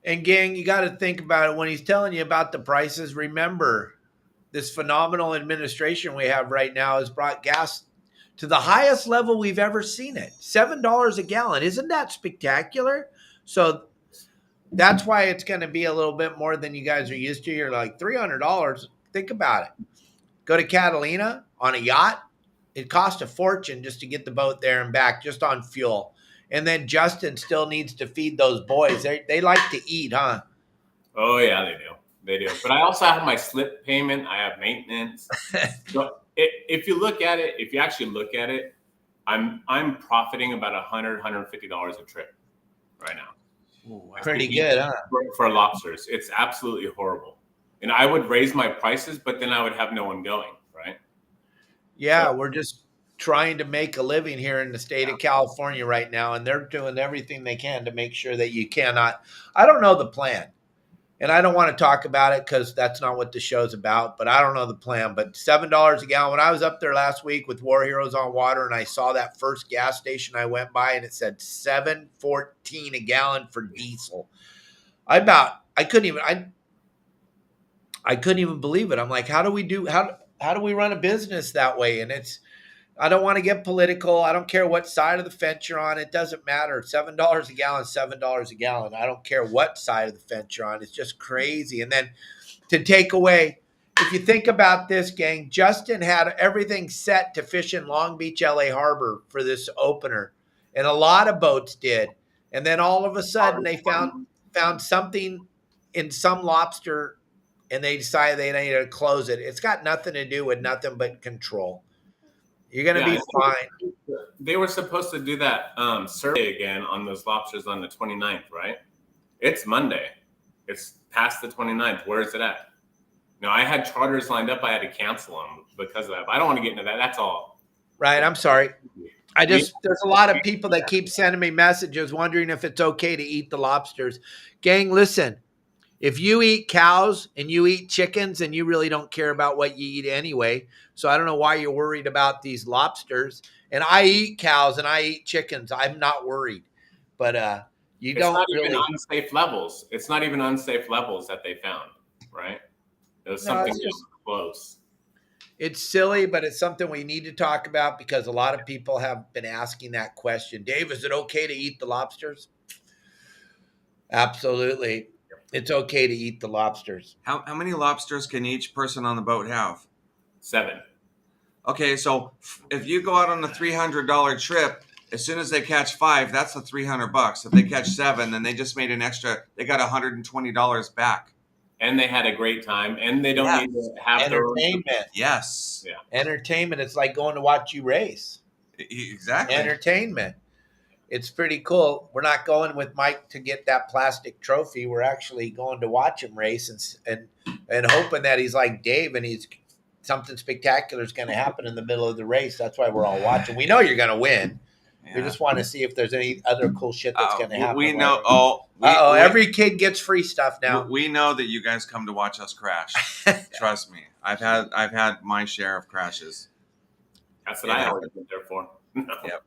And gang, you got to think about it when he's telling you about the prices. Remember, this phenomenal administration we have right now has brought gas to the highest level we've ever seen it. $7 a gallon. Isn't that spectacular? So that's why it's going to be a little bit more than you guys are used to. You're like $300. Think about it. Go to Catalina on a yacht. It costs a fortune just to get the boat there and back, just on fuel. And then Justin still needs to feed those boys. They like to eat, huh? Oh yeah, they do. They do. But I also have my slip payment. I have maintenance. So if you look at it, if you actually look at it, I'm profiting about $150 a trip right now. Ooh, pretty good, huh? For lobsters, it's absolutely horrible. And I would raise my prices, but then I would have no one going, right? Yeah, So, we're just trying to make a living here in the state of California right now, and they're doing everything they can to make sure that you cannot. I don't know the plan, and I don't want to talk about it because that's not what the show's about, but I don't know the plan. But $7 a gallon. When I was up there last week with War Heroes on Water and I saw that first gas station, I went by and it said $7.14 a gallon for diesel. I couldn't even believe it. I'm like, how do we run a business that way? And I don't want to get political. I don't care what side of the fence you're on. It doesn't matter. $7 a gallon, $7 a gallon. I don't care what side of the fence you're on. It's just crazy. And then to take away, if you think about this, gang, Justin had everything set to fish in Long Beach, LA Harbor for this opener. And a lot of boats did. And then all of a sudden they found something in some lobster and they decided they needed to close it. It's got nothing to do with nothing but control. You're going to be fine. They were supposed to do that survey again on those lobsters on the 29th, right? It's Monday. It's past the 29th. Where is it at? No, I had charters lined up. I had to cancel them because of that. But I don't want to get into that. That's all. Right. I'm sorry. There's a lot of people that keep sending me messages wondering if it's okay to eat the lobsters. Gang, listen. If you eat cows and you eat chickens and you really don't care about what you eat anyway, so I don't know why you're worried about these lobsters. And I eat cows and I eat chickens. I'm not worried. But It's not even unsafe levels. It's not even unsafe levels that they found, right? It was something just close. It's silly, but it's something we need to talk about because a lot of people have been asking that question. Dave, is it okay to eat the lobsters? Absolutely. It's okay to eat the lobsters. How many lobsters can each person on the boat have? 7. Okay, so if you go out on a $300 trip, as soon as they catch 5, that's the $300. If they catch 7, then they just made an extra. They got $120 back. And they had a great time, and they don't need to have entertainment. Yes. Yeah. Entertainment. It's like going to watch you race. Exactly. Entertainment. It's pretty cool. We're not going with Mike to get that plastic trophy. We're actually going to watch him race and hoping that he's like Dave and something spectacular is going to happen in the middle of the race. That's why we're all watching. We know you're going to win. Yeah. We just want to see if there's any other cool shit that's going to happen. We know. Every kid gets free stuff now. We know that you guys come to watch us crash. Trust me. I've had my share of crashes. That's what I always been there for. No. Yep.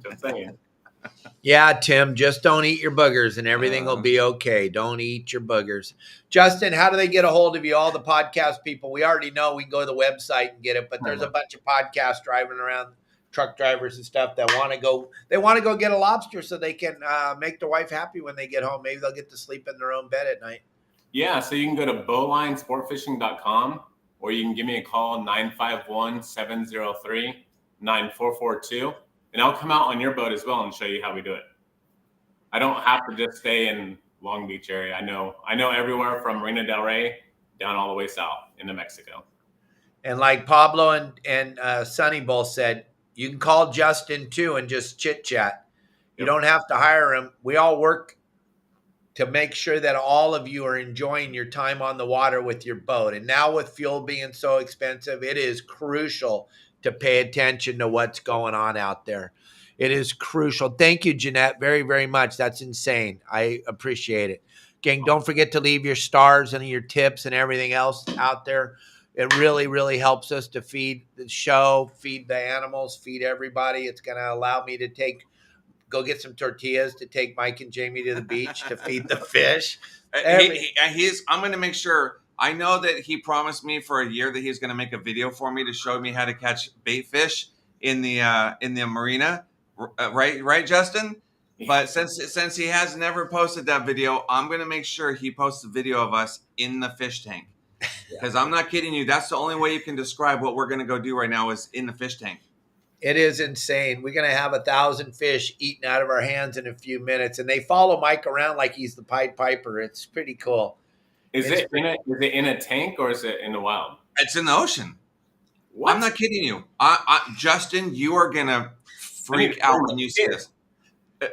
Just saying. Yeah, Tim, just don't eat your boogers and everything will be okay. Don't eat your boogers. Justin, how do they get a hold of you? All the podcast people, we already know we can go to the website and get it, but there's a bunch of podcasts driving around, truck drivers and stuff that want to go get a lobster so they can make their wife happy when they get home. Maybe they'll get to sleep in their own bed at night. Yeah, so you can go to bowlinesportfishing.com or you can give me a call, 951-703-9442. And I'll come out on your boat as well and show you how we do it. I don't have to just stay in Long Beach area. I know everywhere from Marina del Rey down all the way south into Mexico. And like Pablo and Sonny both said, you can call Justin too and just chit chat. You don't have to hire him. We all work to make sure that all of you are enjoying your time on the water with your boat. And now with fuel being so expensive, it is crucial to pay attention to what's going on out there. It is crucial. Thank you, Jeanette, very, very much. That's insane. I appreciate it. Gang, don't forget to leave your stars and your tips and everything else out there. It really, really helps us to feed the show, feed the animals, feed everybody. It's going to allow me to go get some tortillas to take Mike and Jamie to the beach to feed the fish. I'm going to make sure. I know that he promised me for a year that he's going to make a video for me to show me how to catch bait fish in the marina. Right, Justin? But since he has never posted that video, I'm going to make sure he posts a video of us in the fish tank. Because I'm not kidding you. That's the only way you can describe what we're going to go do right now is in the fish tank. It is insane. We're going to have 1,000 fish eaten out of our hands in a few minutes. And they follow Mike around like he's the Pied Piper. It's pretty cool. Is it in a tank or is it in the wild? It's in the ocean. What? I'm not kidding you. Justin, you are going to freak out when you see this.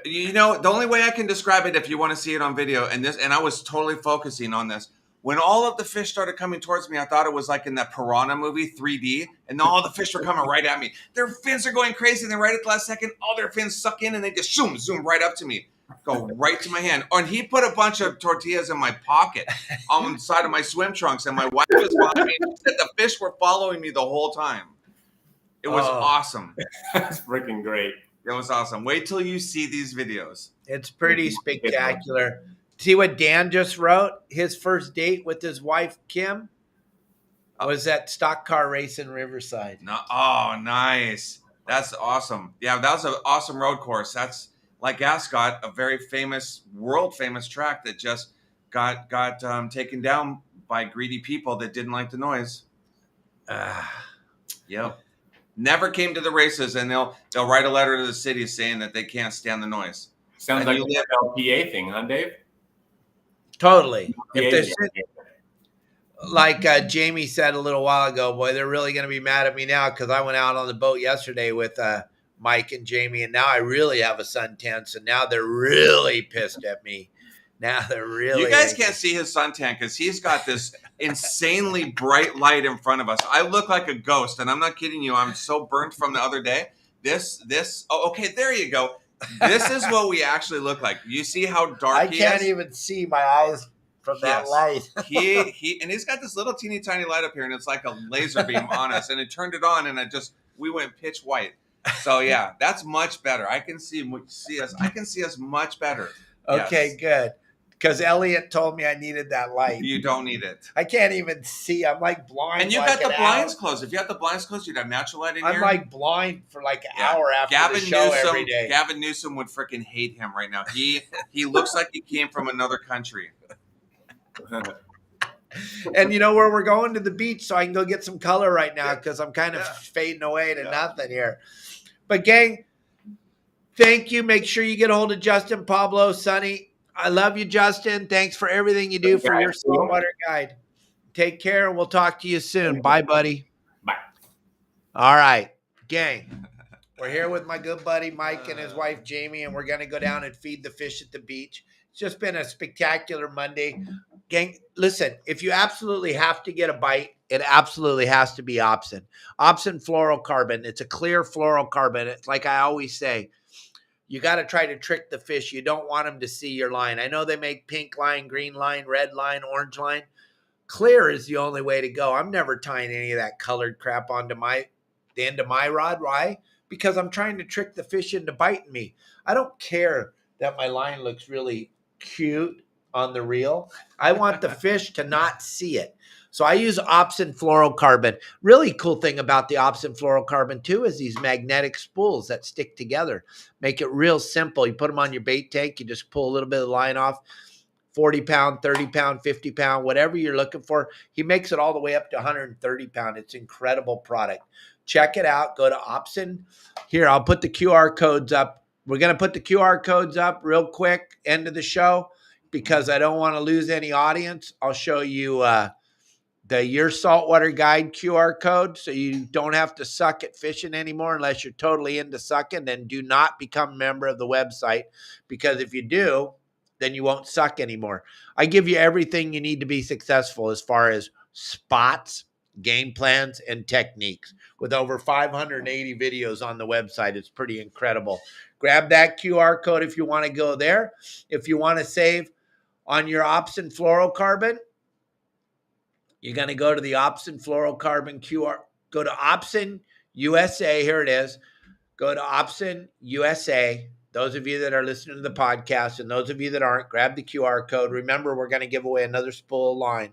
You know, the only way I can describe it if you want to see it on video, and I was totally focusing on this. When all of the fish started coming towards me, I thought it was like in that Piranha movie, 3D, and all the fish were coming right at me. Their fins are going crazy, and then right at the last second, all their fins suck in, and they just zoom right up to me, go right to my hand. And he put a bunch of tortillas in my pocket on the side of my swim trunks, and my wife was following me. She said the fish were following me the whole time. It was awesome. That's freaking great. It was awesome. Wait till you see these videos. It's pretty spectacular. See what Dan just wrote? His first date with his wife, Kim, was at stock car race in Riverside. No, oh, nice. That's awesome. Yeah, that was an awesome road course. That's like Ascot, a very famous, world famous track that just got taken down by greedy people that didn't like the noise. Yep. Never came to the races, and they'll write a letter to the city saying that they can't stand the noise. Sounds like the LPA thing, huh, Dave? Totally. Like Jamie said a little while ago, boy, they're really going to be mad at me now because I went out on the boat yesterday with Mike and Jamie, and now I really have a suntan, so now they're really pissed at me. Now they're really. You guys can't see his suntan because he's got this insanely bright light in front of us. I look like a ghost, and I'm not kidding you. I'm so burnt from the other day. Oh, okay, there you go. This is what we actually look like. You see how dark he is? I can't even see my eyes from that light. And he's got this little teeny tiny light up here, and it's like a laser beam on us. And it turned it on, and we went pitch white. So yeah, that's much better. I can see us. I can see us much better. Okay, yes. Good. Because Elliot told me I needed that light. You don't need it. I can't even see. I'm like blind. And you got the blinds closed. If you had the blinds closed, you'd have natural light in here. I'm like blind for like an hour after the show every day. Gavin Newsom would freaking hate him right now. He looks like he came from another country. And you know where we're going to the beach, so I can go get some color right now because I'm kind of fading away to nothing here. But gang, thank you. Make sure you get a hold of Justin, Pablo, Sonny. I love you, Justin. Thanks for everything you do for your saltwater guide. Take care. We'll talk to you soon. Bye, buddy. Bye. All right, gang. We're here with my good buddy Mike and his wife Jamie, and we're going to go down and feed the fish at the beach. It's just been a spectacular Monday. Gang, listen, if you absolutely have to get a bite, it absolutely has to be Opsin. Opsin fluorocarbon. It's a clear fluorocarbon. It's like I always say, you got to try to trick the fish. You don't want them to see your line. I know they make pink line, green line, red line, orange line. Clear is the only way to go. I'm never tying any of that colored crap onto the end of my rod. Why? Because I'm trying to trick the fish into biting me. I don't care that my line looks really cute on the reel. I want the fish to not see it. So I use Opsin fluorocarbon. Really cool thing about the Opsin fluorocarbon too is these magnetic spools that stick together. Make it real simple. You put them on your bait tank. You just pull a little bit of the line off. 40 pound, 30 pound, 50 pound, whatever you're looking for. He makes it all the way up to 130 pound. It's an incredible product. Check it out. Go to Opsin. Here, I'll put the QR codes up. We're going to put the QR codes up real quick, end of the show, because I don't want to lose any audience. I'll show you the Your Saltwater Guide QR code so you don't have to suck at fishing anymore unless you're totally into sucking. Then do not become a member of the website, because if you do, then you won't suck anymore. I give you everything you need to be successful as far as spots, game plans, and techniques with over 580 videos on the website. It's pretty incredible. Grab that QR code if you want to go there. If you want to save on your Opsin fluorocarbon, you're going to go to the Opsin fluorocarbon QR. Go to Opsin USA. Here it is. Go to Opsin USA. Those of you that are listening to the podcast and those of you that aren't, grab the QR code. Remember, we're going to give away another spool of line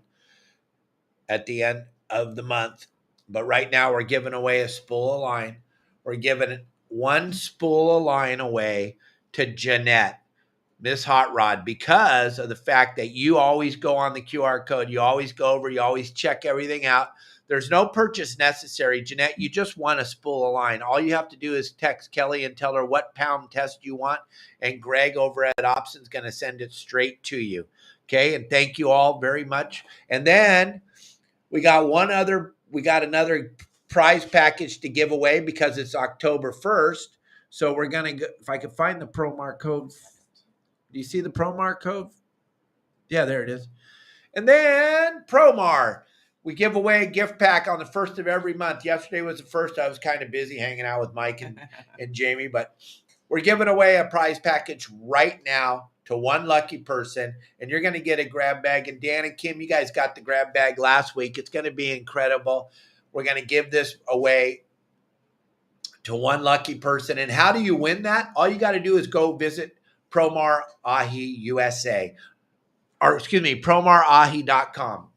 at the end of the month. But right now, we're giving away a spool of line. We're giving one spool of line away to Jeanette, Miss Hot Rod, because of the fact that you always go on the QR code. You always go over. You always check everything out. There's no purchase necessary. Jeanette, you just want a spool of line. All you have to do is text Kelly and tell her what pound test you want, and Greg over at Opsin is going to send it straight to you. Okay, and thank you all very much. And then we got another prize package to give away because it's October 1st. So we're going to go, if I can find the Promar code. Do you see the Promar code? Yeah, there it is. And then Promar. We give away a gift pack on the first of every month. Yesterday was the first. I was kind of busy hanging out with Mike and Jamie, but we're giving away a prize package right now to one lucky person, and you're going to get a grab bag. And Dan and Kim, you guys got the grab bag last week. It's going to be incredible. We're going to give this away to one lucky person. And how do you win that? All you got to do is go visit Promar Ahi USA, or excuse me, PromarAhi.com.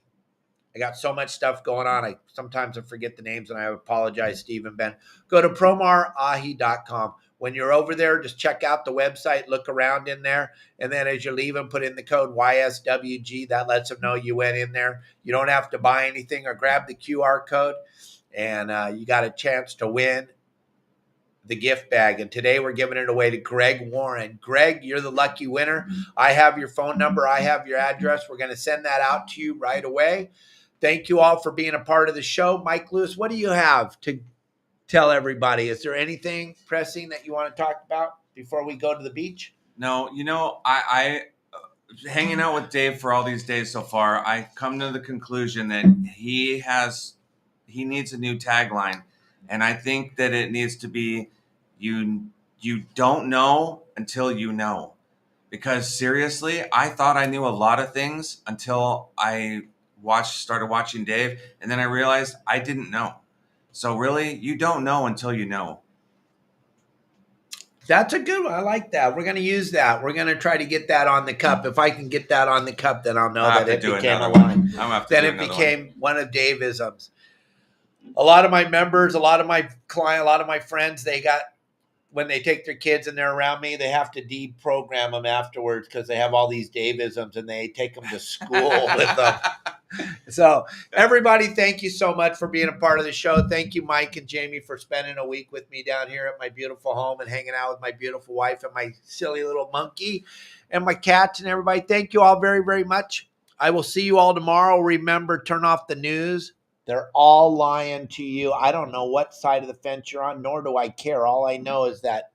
I got so much stuff going on. Sometimes I forget the names, and I apologize, Steve and Ben. Go to PromarAhi.com. When you're over there, just check out the website, look around in there, and then as you're leaving, put in the code YSWG. That lets them know you went in there. You don't have to buy anything or grab the QR code, and you got a chance to win the gift bag. And today we're giving it away to Greg Warren. Greg, you're the lucky winner. I have your phone number. I have your address. We're going to send that out to you right away. Thank you all for being a part of the show. Mike Lewis, what do you have to tell everybody? Is there anything pressing that you want to talk about before we go to the beach? No, I hanging out with Dave for all these days so far, I come to the conclusion that he needs a new tagline. And I think that it needs to be, you don't know until you know. Because seriously, I thought I knew a lot of things until I started watching Dave, and then I realized I didn't know. So really, you don't know until you know. That's a good one. I like that. We're going to use that. We're going to try to get that on the cup. If I can get that on the cup, then I'll know that it became a line. Then it became one of Dave-isms. A lot of my members, a lot of my clients, a lot of my friends, when they take their kids and they're around me, they have to deprogram them afterwards because they have all these Dave-isms and they take them to school with them. So everybody, thank you so much for being a part of the show. Thank you, Mike and Jamie, for spending a week with me down here at my beautiful home and hanging out with my beautiful wife and my silly little monkey and my cats and everybody. Thank you all very, very much. I will see you all tomorrow. Remember, turn off the news. They're all lying to you. I don't know what side of the fence you're on, nor do I care. All I know is that